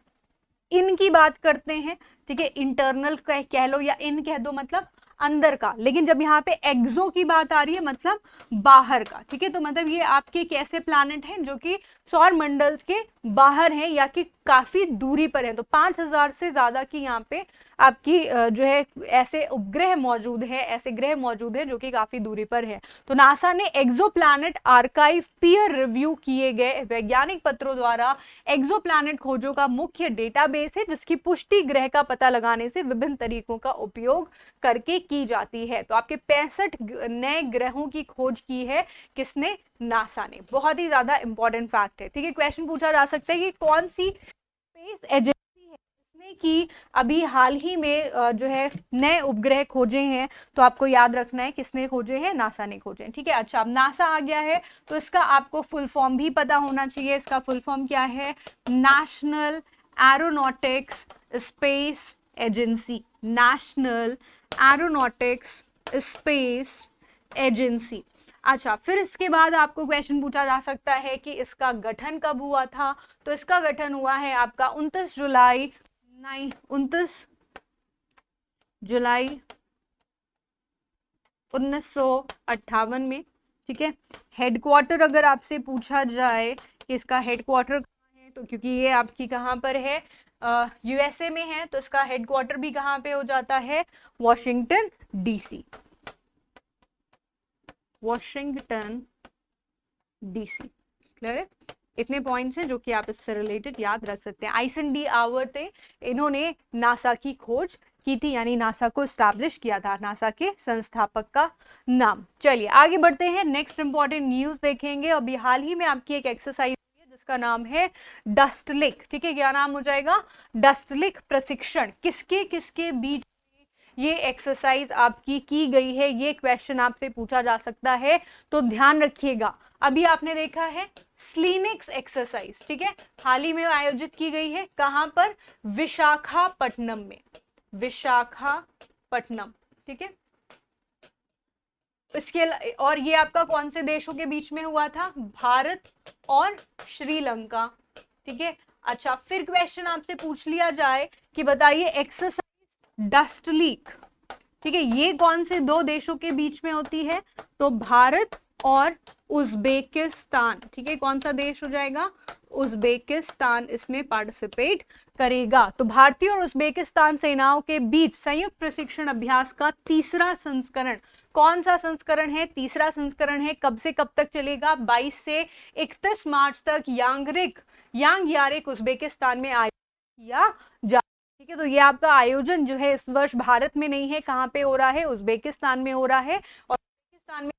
इनकी बात करते हैं, ठीक है इंटरनल कह लो या इन कह दो मतलब अंदर का, लेकिन जब यहाँ पे एक्सो की बात आ रही है मतलब बाहर का। ठीक है, तो मतलब ये आपके कैसे प्लैनेट हैं जो कि सौर मंडल के बाहर हैं या कि काफी दूरी पर है। तो 5000 से ज्यादा की यहाँ पे आपकी जो है ऐसे उपग्रह मौजूद है, ऐसे ग्रह मौजूद है जो कि काफी दूरी पर है। तो नासा ने एक्सोप्लैनेट आर्काइव पीयर रिव्यू किए गए वैज्ञानिक पत्रों द्वारा एक्सोप्लैनेट खोजों का मुख्य डेटाबेस है जिसकी पुष्टि ग्रह का पता लगाने से विभिन्न तरीकों का उपयोग करके की जाती है। तो आपके 65 नए ग्रहों की खोज की है किसने? नासा ने। बहुत ही ज्यादा इंपॉर्टेंट फैक्ट है। ठीक है, क्वेश्चन पूछा जा सकता है कि कौन सी स्पेस एजेंसी है जिसने कि अभी हाल ही में जो है नए उपग्रह खोजे हैं? तो आपको याद रखना है किसने खोजे हैं? नासा ने खोजे हैं। ठीक है, अच्छा अब नासा आ गया है तो इसका आपको फुल फॉर्म भी पता होना चाहिए। इसका फुल फॉर्म क्या है? National aeronautics space agency. National aeronautics space agency. अच्छा, फिर इसके बाद आपको क्वेश्चन पूछा जा सकता है कि इसका गठन कब हुआ था? तो इसका गठन हुआ है आपका 29 जुलाई 1958 में। ठीक है, हेडक्वार्टर अगर आपसे पूछा जाए कि इसका हेडक्वार्टर कहाँ है, तो क्योंकि ये आपकी कहाँ पर है USA में है, तो इसका हेडक्वार्टर भी कहाँ पे हो जाता है? Washington DC। Washington DC। Clear है? इतने पॉइंट्स हैं जो कि आप इससे रिलेटेड याद रख सकते हैं। आइसन डी आवर थे, इन्होंने नासा की खोज की थी, यानी नासा को स्टैब्लिश किया था, नासा के संस्थापक का नाम। चलिए आगे बढ़ते हैं, नेक्स्ट इंपॉर्टेंट न्यूज देखेंगे। अभी हाल ही में आपकी एक एक्सरसाइज जिसका नाम है डस्टलिक। ठीक है, क्या नाम हो जाएगा? डस्टलिक प्रशिक्षण। किसके किसके बीच ये एक्सरसाइज आपकी की गई है, ये क्वेश्चन आपसे पूछा जा सकता है, तो ध्यान रखिएगा। अभी आपने देखा है स्लीनिक्स एक्सरसाइज, ठीक है, हाल ही में आयोजित की गई है। कहां पर? विशाखापट्टनम में, विशाखापट्टनम। ठीक है, इसके और ये आपका कौन से देशों के बीच में हुआ था? भारत और श्रीलंका। ठीक है, अच्छा, फिर क्वेश्चन आपसे पूछ लिया जाए कि बताइए एक्सरसाइज डस्टलीक, ठीक है, ये कौन से दो देशों के बीच में होती है? तो भारत और उज्बेकिस्तान। ठीक है, कौन सा देश हो जाएगा? उज्बेकिस्तान इसमें पार्टिसिपेट करेगा। तो भारतीय और उज्बेकिस्तान सेनाओं के बीच संयुक्त प्रशिक्षण अभ्यास का तीसरा संस्करण, कौन सा संस्करण है? तीसरा संस्करण है। कब से कब तक चलेगा? 22 से 31 मार्च तक यांग यारेक उज्बेकिस्तान में आयोजित किया जा। ठीक है, तो ये आपका आयोजन जो है इस वर्ष भारत में नहीं है, कहाँ पे हो रहा है? उज्बेकिस्तान में हो रहा है, और उज्बेकिस्तान में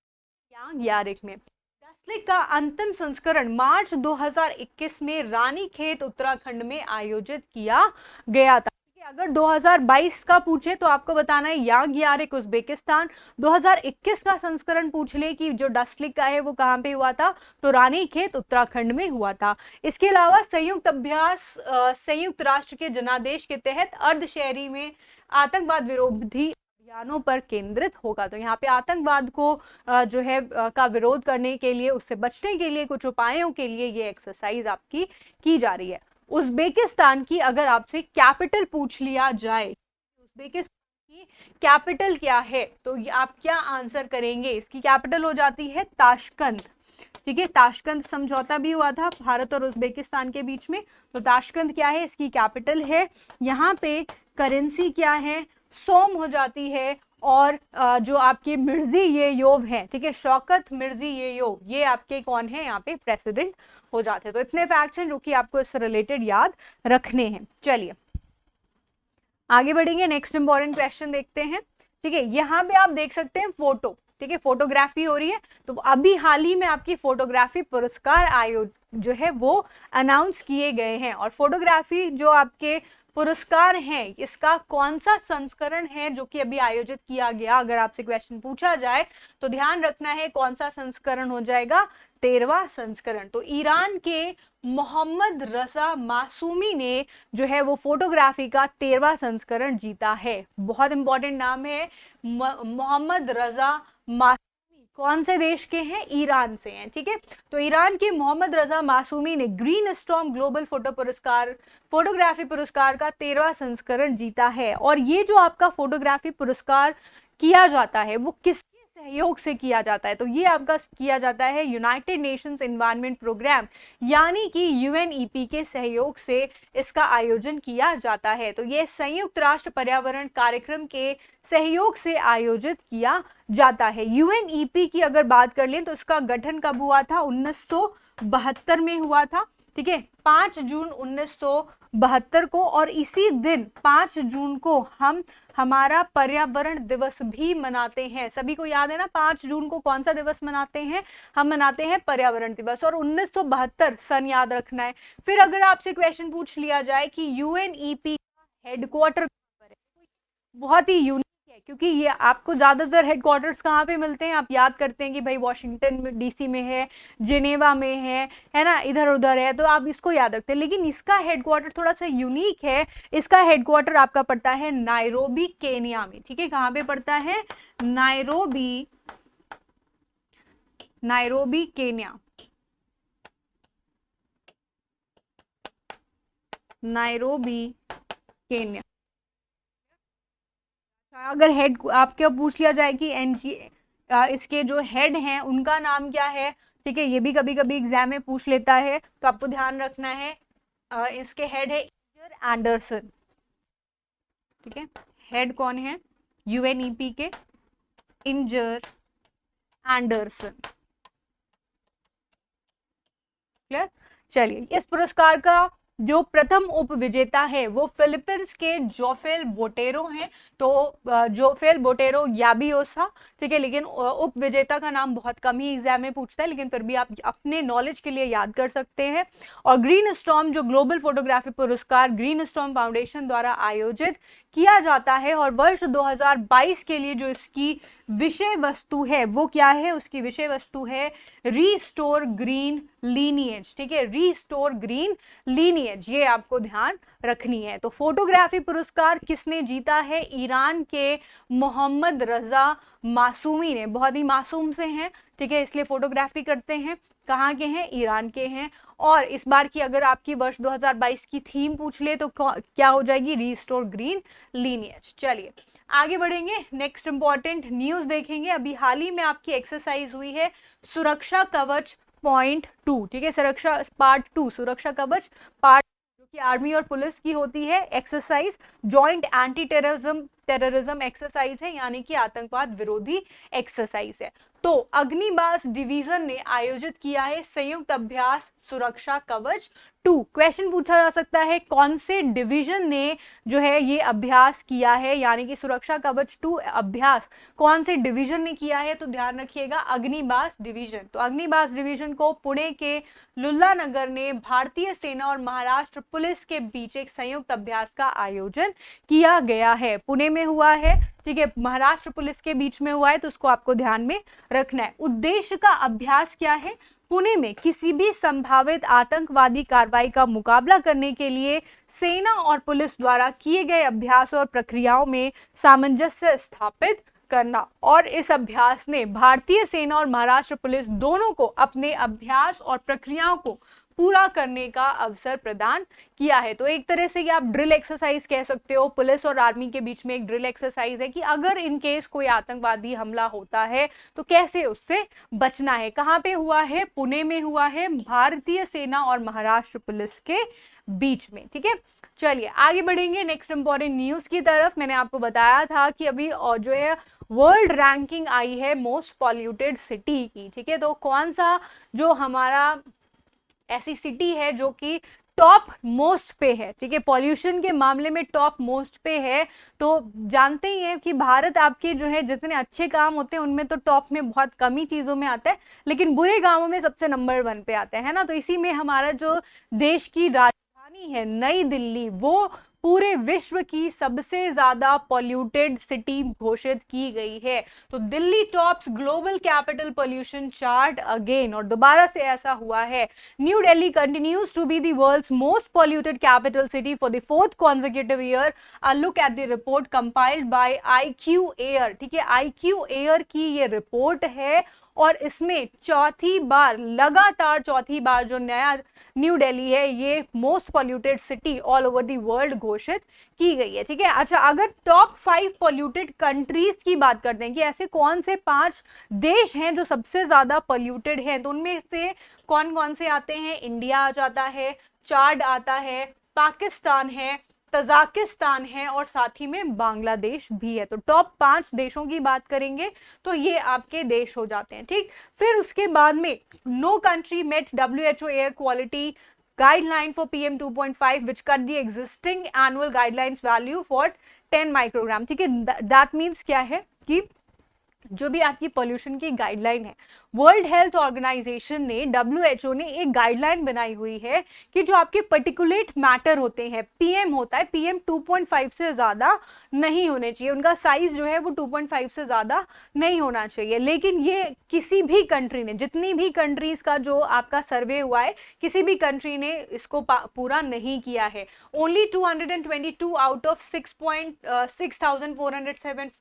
यांग यारेक में। डस्टलिक का अंतिम संस्करण मार्च 2021 में रानीखेत उत्तराखंड में आयोजित किया गया था। अगर 2022 का पूछे तो आपको बताना है यांग यारेक उज्बेकिस्तान। 2021 का संस्करण पूछ ले कि जो डस्टलिक का है वो कहाँ पे हुआ था, तो रानीखेत उत्तराखंड में हुआ था। इसके अलावा संयुक्त अभ्यास संयुक्त राष्ट्र के जनादेश के तहत अर्धशहरी में आतंकवाद विरोधी अभियानों पर केंद्रित होगा। तो यहाँ पे आतंकवाद को जो है का विरोध करने के लिए, उससे बचने के लिए, कुछ उपायों के लिए ये एक्सरसाइज आपकी की जा रही है। उज्बेकिस्तान की अगर आपसे कैपिटल पूछ लिया जाए, उज्बेकिस्तान की कैपिटल क्या है, तो आप क्या आंसर करेंगे? इसकी कैपिटल हो जाती है ताशकंद। ठीक है, ताशकंद समझौता भी हुआ था भारत और उज्बेकिस्तान के बीच में, तो ताशकंद क्या है? इसकी कैपिटल है। यहाँ पे करेंसी क्या है? सोम हो जाती है। और जो आपके मिर्ज़ियोयेव है, ठीक है, शौकत मिर्ज़ियोयेव, ये आपके कौन है? यहाँ पे प्रेसिडेंट हो जाते हैं। तो इतने फैक्ट्स हैं जो कि आपको इससे रिलेटेड याद रखने हैं। चलिए आगे बढ़ेंगे, नेक्स्ट इंपॉर्टेंट क्वेश्चन देखते हैं। ठीक है, यहाँ पे आप देख सकते हैं फोटो, ठीक है, फोटोग्राफी हो रही है। तो अभी हाल ही में आपकी फोटोग्राफी पुरस्कार आयोजित जो है वो अनाउंस किए गए हैं, और फोटोग्राफी जो आपके पुरस्कार हैं, इसका कौन सा संस्करण है जो कि अभी आयोजित किया गया? अगर आपसे क्वेश्चन पूछा जाए तो ध्यान रखना है कौन सा संस्करण हो जाएगा? 13वां संस्करण। तो ईरान के मोहम्मद रजा मासूमी ने जो है वो फोटोग्राफी का 13वां संस्करण जीता है। बहुत इंपॉर्टेंट नाम है, मोहम्मद रजा मासूमी। कौन से देश के हैं? ईरान से हैं। ठीक है, तो ईरान के मोहम्मद रजा मासूमी ने ग्रीन स्टॉर्म ग्लोबल फोटोग्राफी पुरस्कार का 13वां संस्करण जीता है। और ये जो आपका फोटोग्राफी पुरस्कार किया जाता है वो किसके सहयोग से किया जाता है? तो ये आपका किया जाता है यूनाइटेड नेशंस एनवायरनमेंट प्रोग्राम, यानी कि यूएनईपी के सहयोग से इसका आयोजन किया जाता है। तो ये संयुक्त राष्ट्र पर्यावरण कार्यक्रम के सहयोग से आयोजित किया जाता है। यूएनईपी की अगर बात कर लें तो इसका गठन कब हुआ था? 1972 में हुआ था। ठीक है, 5 जून 1972 को, और इसी दिन 5 जून को हम हमारा पर्यावरण दिवस भी मनाते हैं। सभी को याद है ना, 5 जून को कौन सा दिवस मनाते हैं? हम मनाते हैं पर्यावरण दिवस। और 1972 सन याद रखना है। फिर अगर आपसे क्वेश्चन पूछ लिया जाए कि यूएनईपी का हेडक्वार्टर कहाँ पर है, बहुत ही यूनिक है, क्योंकि ये आपको ज्यादातर हेडक्वार्टर्स कहाँ पे मिलते हैं? आप याद करते हैं कि भाई वाशिंगटन में डीसी में है, जिनेवा में है ना, इधर उधर है, तो आप इसको याद रखते हैं। लेकिन इसका हेडक्वार्टर थोड़ा सा यूनिक है। इसका हेडक्वार्टर आपका पड़ता है नायरोबी केनिया में। ठीक है, कहाँ पे पड़ता है? Nairobi Kenya, Nairobi Kenya. अगर हेड आपके पूछ लिया जाए कि इसके जो हेड हैं उनका नाम क्या है, ठीक है, ये भी कभी कभी एग्जाम में पूछ लेता है, तो आपको ध्यान रखना है इसके हेड है इंजर एंडरसन। ठीक है, हेड कौन है यूएनईपी के? इंजर एंडरसन। क्लियर? चलिए, इस पुरस्कार का जो प्रथम उप विजेता है वो फिलीपींस के जोफेल बोटेरो हैं। तो जोफेल बोटेरो याबियोसा, ठीक है, लेकिन उप विजेता का नाम बहुत कम ही एग्जाम में पूछता है, लेकिन फिर भी आप अपने नॉलेज के लिए याद कर सकते हैं। और ग्रीन स्टॉर्म जो ग्लोबल फोटोग्राफी पुरस्कार ग्रीन स्टॉर्म फाउंडेशन द्वारा आयोजित किया जाता है, और वर्ष 2022 के लिए जो इसकी विषय वस्तु है वो क्या है, उसकी विषय वस्तु है रीस्टोर ग्रीन लीनिएज, ठीक है, रीस्टोर ग्रीन लीनिएज, ये आपको ध्यान रखनी है। तो फोटोग्राफी पुरस्कार किसने जीता है, ईरान के मोहम्मद रजा मासूमी ने, बहुत ही मासूम से हैं, ठीक है, इसलिए फोटोग्राफी करते हैं, कहाँ के हैं, ईरान के हैं। और इस बार की अगर आपकी वर्ष 2022 की थीम पूछ ले तो क्या हो जाएगी, रीस्टोर ग्रीन लीनिएज। चलिए आगे बढ़ेंगे, नेक्स्ट इंपॉर्टेंट न्यूज देखेंगे। अभी हाल ही में आपकी एक्सरसाइज हुई है सुरक्षा कवच पॉइंट 2, ठीक है, सुरक्षा पार्ट 2, सुरक्षा कवच पार्ट, जो कि आर्मी और पुलिस की होती है exercise, joint anti terrorism exercise है, यानी कि आतंकवाद विरोधी एक्सरसाइज है। तो अग्निबाज डिवीजन ने आयोजित किया है संयुक्त अभ्यास सुरक्षा कवच 2। क्वेश्चन पूछा जा सकता है कौन से डिवीजन ने जो है ये अभ्यास किया है, यानी कि सुरक्षा कवच 2 अभ्यास कौन से डिवीजन ने किया है, तो ध्यान रखिएगा अग्निबाज डिवीजन। तो अग्निबाज डिवीजन को पुणे के लुल्ला नगर ने भारतीय सेना और महाराष्ट्र पुलिस के बीच एक संयुक्त अभ्यास का आयोजन किया गया है, पुणे में हुआ है, ठीक है, महाराष्ट्र पुलिस के बीच में हुआ है, तो उसको आपको ध्यान में रखना है। उद्देश्य का अभ्यास क्या है, पुणे में किसी भी संभावित आतंकवादी कार्रवाई का मुकाबला करने के लिए सेना और पुलिस द्वारा किए गए अभ्यास और प्रक्रियाओं में सामंजस्य स्थापित करना। और इस अभ्यास ने भारतीय सेना और महाराष्ट्र पुलिस दोनों को अपने अभ्यास और प्रक्रियाओं को पूरा करने का अवसर प्रदान किया है। तो एक तरह से ये आप ड्रिल एक्सरसाइज कह सकते हो, पुलिस और आर्मी के बीच में एक ड्रिल एक्सरसाइज है कि अगर इन केस कोई आतंकवादी हमला होता है तो कैसे उससे बचना है। कहाँ पे हुआ है, पुणे में हुआ है, भारतीय सेना और महाराष्ट्र पुलिस के बीच में, ठीक है। चलिए आगे बढ़ेंगे नेक्स्ट इंपॉर्टेंट न्यूज की तरफ। मैंने आपको बताया था कि अभी जो है वर्ल्ड रैंकिंग आई है मोस्ट पॉल्यूटेड सिटी की, ठीक है, तो कौन सा जो हमारा ऐसी सिटी है जो कि टॉप मोस्ट पे है, ठीक है, पॉल्यूशन के मामले में टॉप मोस्ट पे है। तो जानते ही हैं कि भारत आपके जो है जितने अच्छे काम होते हैं उनमें तो टॉप में बहुत कम ही चीजों में आता है, लेकिन बुरे कामों में सबसे नंबर 1 पे आता है ना। तो इसी में हमारा जो देश की राजधानी है नई दिल्ली, वो पूरे विश्व की सबसे ज्यादा पॉल्यूटेड सिटी घोषित की गई है। तो Delhi tops global capital pollution chart again, और दोबारा से ऐसा हुआ है। New Delhi continues to be the world's most polluted capital city for the 4th consecutive year। A look at the report compiled by IQ air, ठीक है, IQ एयर की ये रिपोर्ट है, और इसमें चौथी बार, लगातार चौथी बार जो नया न्यू दिल्ली है ये most polluted city all over the world घोषित की गई है, ठीक है। अच्छा, अगर टॉप 5 पॉल्यूटेड कंट्रीज की बात करते हैं कि ऐसे कौन से 5 देश हैं जो सबसे ज्यादा पॉल्यूटेड हैं, तो उनमें से कौन कौन से आते हैं, इंडिया आ जाता है, चाड आता है, पाकिस्तान है, तजाकिस्तान है, और साथ ही में बांग्लादेश भी है। तो टॉप 5 देशों की बात करेंगे तो ये आपके देश हो जाते हैं, ठीक। फिर उसके बाद में no country met WHO air quality guideline for PM 2.5 which cut the existing annual guidelines value for 10 microgram, ठीक है। दैट मीन्स क्या है कि जो भी आपकी पोल्यूशन की गाइडलाइन है, वर्ल्ड हेल्थ ऑर्गेनाइजेशन ने, WHO ने एक गाइडलाइन बनाई हुई है कि जो आपके पर्टिकुलेट मैटर होते हैं, PM होता है, PM 2.5 से ज्यादा नहीं होने चाहिए, उनका साइज जो है वो 2.5 से ज्यादा नहीं होना चाहिए। लेकिन ये किसी भी कंट्री ने, जितनी भी कंट्रीज का जो आपका सर्वे हुआ है, किसी भी कंट्री ने इसको पूरा नहीं किया है। Only 222 out of 6,475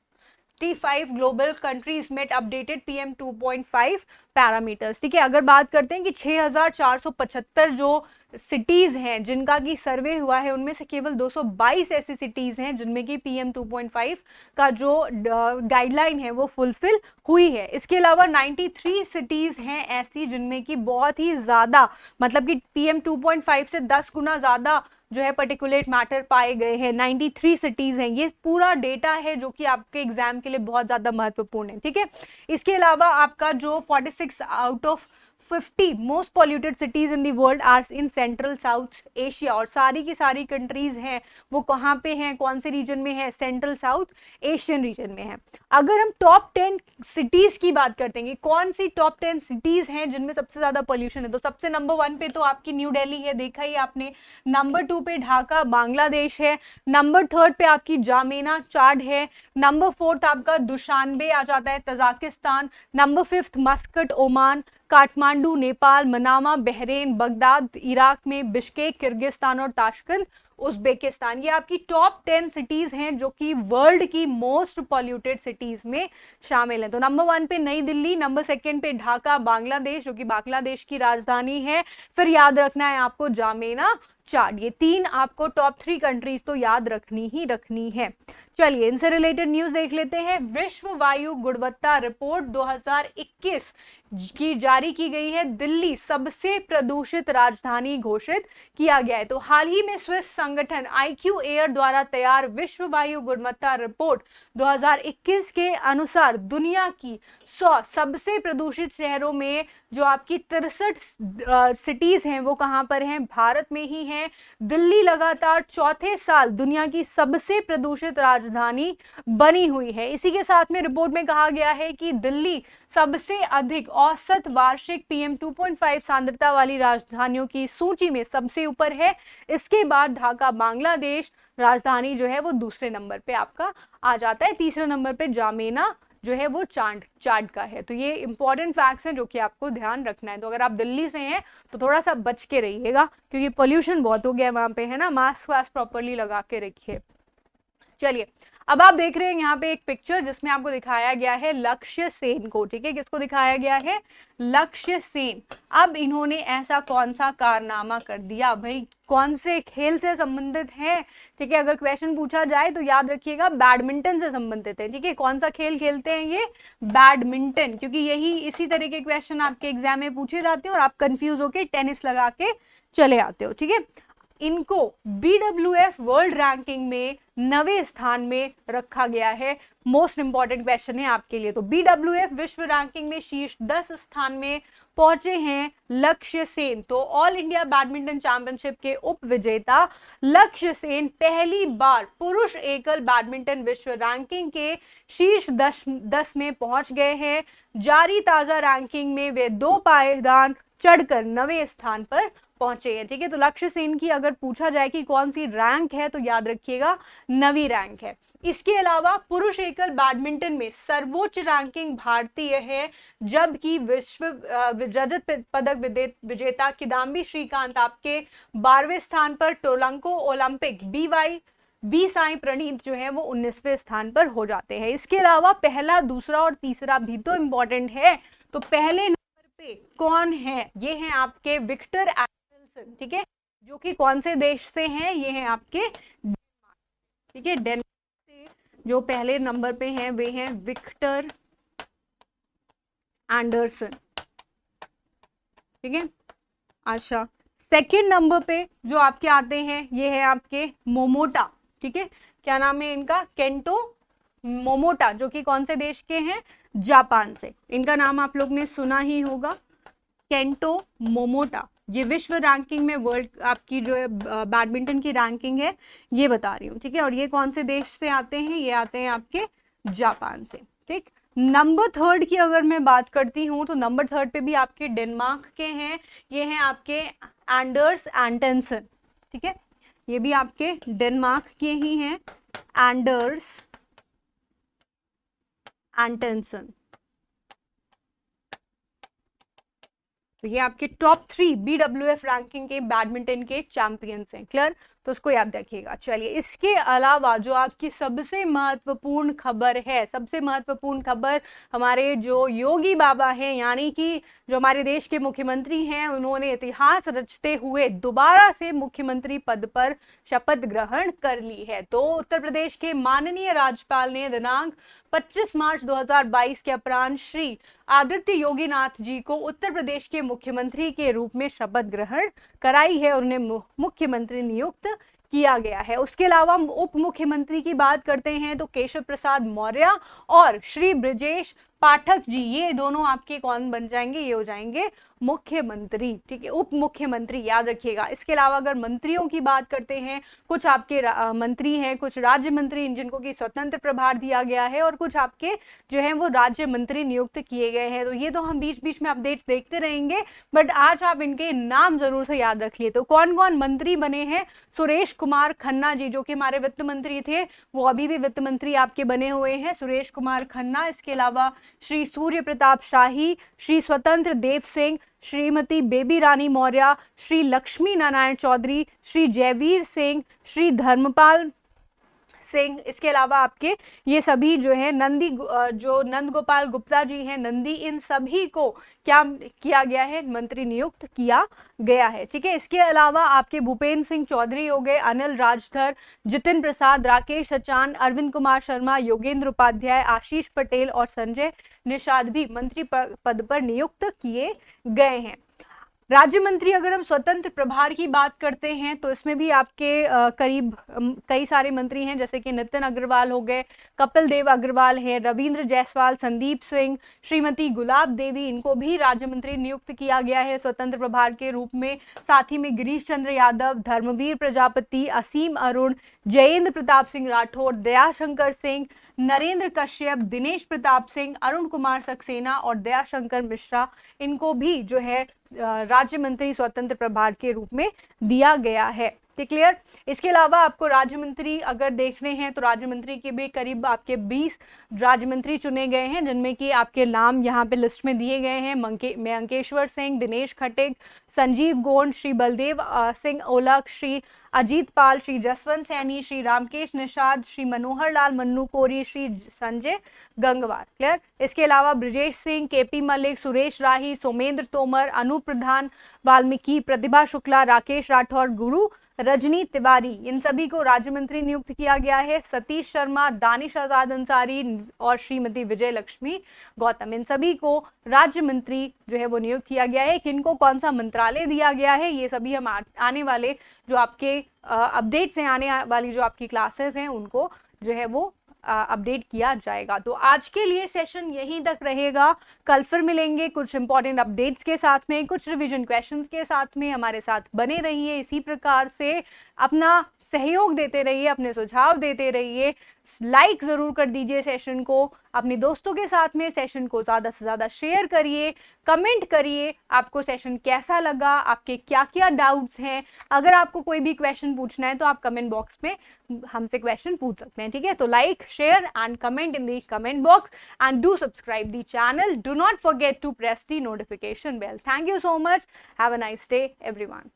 global countries met updated PM 2.5 parameters, ठीक है। अगर बात करते हैं कि 6,475 जो सिटीज हैं जिनका की सर्वे हुआ है, उनमें से केवल 222 ऐसी सिटीज हैं जिनमें की PM 2.5 का जो गाइडलाइन है वो फुलफिल हुई है। इसके अलावा 93 सिटीज हैं ऐसी जिनमें की बहुत ही ज्यादा, मतलब कि PM 2.5 से 10 गुना ज्यादा जो है पर्टिकुलेट मैटर पाए गए हैं, 93 सिटीज हैं। ये पूरा डेटा है जो कि आपके एग्जाम के लिए बहुत ज्यादा महत्वपूर्ण है, ठीक है। इसके अलावा आपका जो 46 out of 50 most polluted cities in the world are in Central South Asia, और सारी की सारी कंट्रीज हैं वो कहाँ पे हैं, कौन से रीजन में है, सेंट्रल साउथ एशियन रीजन में है। अगर हम टॉप 10 सिटीज की बात करते हैं, कौन सी टॉप 10 सिटीज हैं जिनमें सबसे ज्यादा पॉल्यूशन है, तो सबसे नंबर 1 पे तो आपकी न्यू दिल्ली है, देखा ही आपने। नंबर 2 पे ढाका बांग्लादेश है। नंबर 3 पे आपकी जामेना चाड है। नंबर 4 आपका दुशानबे आ जाता है Tajikistan. Number 5 Muscat Oman, Kathmandu Nepal, Manama Bahrain, Baghdad Iraq में, बिश्केक किर्गिस्तान और ताशकंद उज्बेकिस्तान। ये आपकी टॉप 10 सिटीज हैं जो कि वर्ल्ड की मोस्ट पॉल्यूटेड सिटीज में शामिल है। तो नंबर 1 पे नई दिल्ली, नंबर 2 पे ढाका बांग्लादेश जो कि बांग्लादेश की राजधानी है, फिर याद रखना है आपको जामेना चाड। ये 3 आपको टॉप 3 कंट्रीज तो याद रखनी ही रखनी है। चलिए इनसे रिलेटेड न्यूज देख लेते हैं। विश्व वायु गुणवत्ता रिपोर्ट 2021 की जारी की गई है। दिल्ली सबसे प्रदूषित राजधानी घोषित किया गया है। तो हाल ही में स्विस संगठन IQ एयर द्वारा तैयार विश्व वायु गुणवत्ता रिपोर्ट 2021 के अनुसार दुनिया की 100 सबसे प्रदूषित शहरों में जो आपकी 63 सिटीज हैं वो कहां पर हैं, भारत में ही हैं। दिल्ली लगातार चौथे साल दुनिया की सबसे प्रदूषित राजधानी बनी हुई है। इसी के साथ में रिपोर्ट में कहा गया है कि दिल्ली सबसे अधिक औसत वार्षिक PM 2.5 सांद्रता वाली राजधानियों की सूची में सबसे ऊपर है। इसके बाद ढाका बांग्लादेश राजधानी जो है वो दूसरे नंबर पे आपका आ जाता है। तीसरे नंबर पे जामेना जो है वो चाड का है। तो ये इंपॉर्टेंट फैक्ट्स हैं जो कि आपको ध्यान रखना है। तो अगर आप दिल्ली से हैं तो थोड़ा सा बच के रहिएगा क्योंकि पोल्यूशन बहुत हो गया है वहां पे, है ना। मास्क वास्क प्रॉपरली लगा के रखिए। चलिए अब आप देख रहे हैं यहाँ पे एक पिक्चर जिसमें आपको दिखाया गया है लक्ष्य सेन को, ठीक है। किसको दिखाया गया है, लक्ष्य सेन। अब इन्होंने ऐसा कौन सा कारनामा कर दिया, भाई कौन से खेल से संबंधित है, ठीक है। अगर क्वेश्चन पूछा जाए तो याद रखिएगा बैडमिंटन से संबंधित है, ठीक है। कौन सा खेल खेलते हैं ये, बैडमिंटन, क्योंकि यही इसी तरह के क्वेश्चन आपके एग्जाम में पूछे जाते हैं और आप कंफ्यूज होके टेनिस लगा के चले आते हो, ठीक है। इनको BWF वर्ल्ड रैंकिंग में 9वें स्थान में रखा गया है। मोस्ट इंपॉर्टेंट क्वेश्चन है आपके लिए। तो BWF विश्व रैंकिंग में शीर्ष 10 स्थान में पहुंचे हैं लक्ष्य सेन। तो ऑल इंडिया बैडमिंटन चैंपियनशिप के उप विजेता लक्ष्य सेन पहली बार पुरुष एकल बैडमिंटन विश्व रैंकिंग के शीर्ष 10 में पहुंच गए हैं। जारी ताजा रैंकिंग में वे 2 पायदान चढ़कर 9वें स्थान पर पहुंचे हैं, ठीक है। तो लक्ष्य सेन की अगर पूछा जाए कि कौन सी रैंक है तो याद रखिएगा 9वीं रैंक है। इसके अलावा पुरुष एकल बैडमिंटन में सर्वोच्च रैंकिंग भारतीय है, जबकि विश्व रजत पदक विजेता किदाम्बी श्रीकांत आपके 12वें स्थान पर, टोलंको ओलंपिक बी साई प्रणीत जो है वो 19वें स्थान पर हो जाते हैं। इसके अलावा पहला, दूसरा और तीसरा भी तो इंपॉर्टेंट है। तो पहले नंबर पे कौन है, ये हैं आपके विक्टर एंडरसन, ठीक है, जो कि कौन से देश से हैं, ये हैं आपके डेनमार्क, ठीक है। डेनमार्क से जो पहले नंबर पे हैं वे हैं विक्टर एंडरसन, ठीक है। अच्छा, सेकंड नंबर पे जो आपके आते हैं ये है आपके मोमोटा, ठीक है। क्या नाम है इनका, केंटो मोमोटा, जो कि कौन से देश के हैं, जापान से। इनका नाम आप लोग ने सुना ही होगा, केंटो मोमोटा। ये विश्व रैंकिंग में वर्ल्ड आपकी जो है बैडमिंटन की रैंकिंग है ये बता रही हूँ, ठीक है। और ये कौन से देश से आते हैं, ये आते हैं आपके जापान से, ठीक। नंबर 3 की अगर मैं बात करती हूँ तो नंबर 3 पे भी आपके डेनमार्क के हैं, ये हैं आपके एंडर्स एंटनसन, ठीक है। ये भी आपके डेनमार्क के ही हैं, एंडर्स एंटनसन। तो ये आपके टॉप 3 BWF रैंकिंग के बैडमिंटन के चैंपियंस हैं, क्लियर। तो उसको याद रखिएगा। चलिए, इसके अलावा जो आपकी सबसे महत्वपूर्ण खबर है, सबसे महत्वपूर्ण खबर हमारे जो योगी बाबा हैं, यानी कि जो हमारे देश के मुख्यमंत्री हैं, उन्होंने इतिहास रचते हुए दोबारा से मुख्यमंत्री पद पर शपथ ग्रहण कर ली है। तो उत्तर प्रदेश के माननीय राज्यपाल ने दिनांक 25 मार्च 2022 के अपराह्न श्री आदित्य योगीनाथ जी को उत्तर प्रदेश के मुख्यमंत्री के रूप में शपथ ग्रहण कराई है और उन्हें मुख्यमंत्री नियुक्त किया गया है। उसके अलावा उप मुख्यमंत्री की बात करते हैं तो केशव प्रसाद मौर्य और श्री ब्रजेश पाठक जी, ये दोनों आपके कौन बन जाएंगे, ये हो जाएंगे मुख्यमंत्री, ठीक है, उप मुख्यमंत्री, याद रखिएगा। इसके अलावा अगर मंत्रियों की बात करते हैं, कुछ आपके मंत्री हैं, कुछ राज्य मंत्री जिनको कि स्वतंत्र प्रभार दिया गया है, और कुछ आपके जो है वो राज्य मंत्री नियुक्त किए गए हैं। तो ये तो हम बीच बीच में अपडेट्स देखते रहेंगे, बट आज आप इनके नाम जरूर से याद रखिए। तो कौन कौन मंत्री बने हैं? सुरेश कुमार खन्ना जी, जो कि हमारे वित्त मंत्री थे, वो अभी भी वित्त मंत्री आपके बने हुए हैं, सुरेश कुमार खन्ना। इसके अलावा श्री सूर्य प्रताप शाही, श्री स्वतंत्र देव सिंह, श्रीमती बेबी रानी मौर्य, श्री लक्ष्मी नारायण चौधरी, श्री जयवीर सिंह, श्री धर्मपाल सिंह। इसके अलावा आपके ये सभी जो है जो नंद गोपाल गुप्ता जी हैं नंदी, इन सभी को क्या किया गया है? मंत्री नियुक्त किया गया है, ठीक है। इसके अलावा आपके भूपेंद्र सिंह चौधरी हो गए, अनिल राजधर, जितिन प्रसाद, राकेश सचान, अरविंद कुमार शर्मा, योगेंद्र उपाध्याय, आशीष पटेल और संजय निषाद भी मंत्री पद पर नियुक्त किए गए हैं। राज्य मंत्री, अगर हम स्वतंत्र प्रभार की बात करते हैं तो इसमें भी आपके करीब कई सारे मंत्री हैं, जैसे कि नितिन अग्रवाल हो गए, कपिल देव अग्रवाल है, रविंद्र जायसवाल, संदीप सिंह, श्रीमती गुलाब देवी, इनको भी राज्य मंत्री नियुक्त किया गया है स्वतंत्र प्रभार के रूप में। साथ ही में गिरीश चंद्र यादव, धर्मवीर प्रजापति, असीम अरुण, जयेंद्र प्रताप सिंह राठौर, दयाशंकर सिंह, नरेंद्र कश्यप, दिनेश प्रताप सिंह, अरुण कुमार सक्सेना और दयाशंकर मिश्रा, इनको भी जो है राज्य मंत्री स्वतंत्र प्रभार के रूप में दिया गया है, ठीक, क्लियर। इसके अलावा आपको राज्य मंत्री अगर देखने हैं तो राज्य मंत्री के भी करीब आपके 20 राज्य मंत्री चुने गए हैं, जिनमें कि आपके नाम यहाँ पे लिस्ट में दिए गए हैं। मयंकेश्वर सिंह, दिनेश खटिक, संजीव गोंड, श्री बलदेव सिंह ओलख, श्री अजीत पाल, श्री जसवंत सैनी, श्री रामकेश निषाद, श्री मनोहर लाल मन्नू कोरी, श्री संजय गंगवार, क्लियर। इसके अलावा ब्रजेश सिंह, केपी मलिक, सुरेश राही, सोमेंद्र तोमर, अनूप प्रधान, वाल्मीकि, प्रतिभा शुक्ला, राकेश राठौर, गुरु रजनी तिवारी, इन सभी को राज्य मंत्री नियुक्त किया गया है। सतीश शर्मा, दानिश आजाद अंसारी और श्रीमती विजय लक्ष्मी गौतम, इन सभी को राज्य मंत्री जो है वो नियुक्त किया गया है। किनको कौन सा मंत्रालय दिया गया है, ये सभी हम आने वाले जो आपके अपडेट्स हैं, आने वाली जो आपकी क्लासेस हैं, उनको जो है वो अपडेट किया जाएगा। तो आज के लिए सेशन यहीं तक रहेगा। कल फिर मिलेंगे कुछ इंपॉर्टेंट अपडेट्स के साथ में, कुछ रिवीजन क्वेश्चंस के साथ में। हमारे साथ बने रहिए, इसी प्रकार से अपना सहयोग देते रहिए, अपने सुझाव देते रहिए। लाइक जरूर कर दीजिए सेशन को, अपने दोस्तों के साथ में सेशन को ज्यादा से ज्यादा शेयर करिए, कमेंट करिए आपको सेशन कैसा लगा, आपके क्या क्या डाउट्स हैं। अगर आपको कोई भी क्वेश्चन पूछना है तो आप कमेंट बॉक्स में हमसे क्वेश्चन पूछ सकते हैं, ठीक है। तो like, share and comment in the comment box and do subscribe the channel. Do not forget to press the notification bell. Thank you so much. Have a nice day, everyone.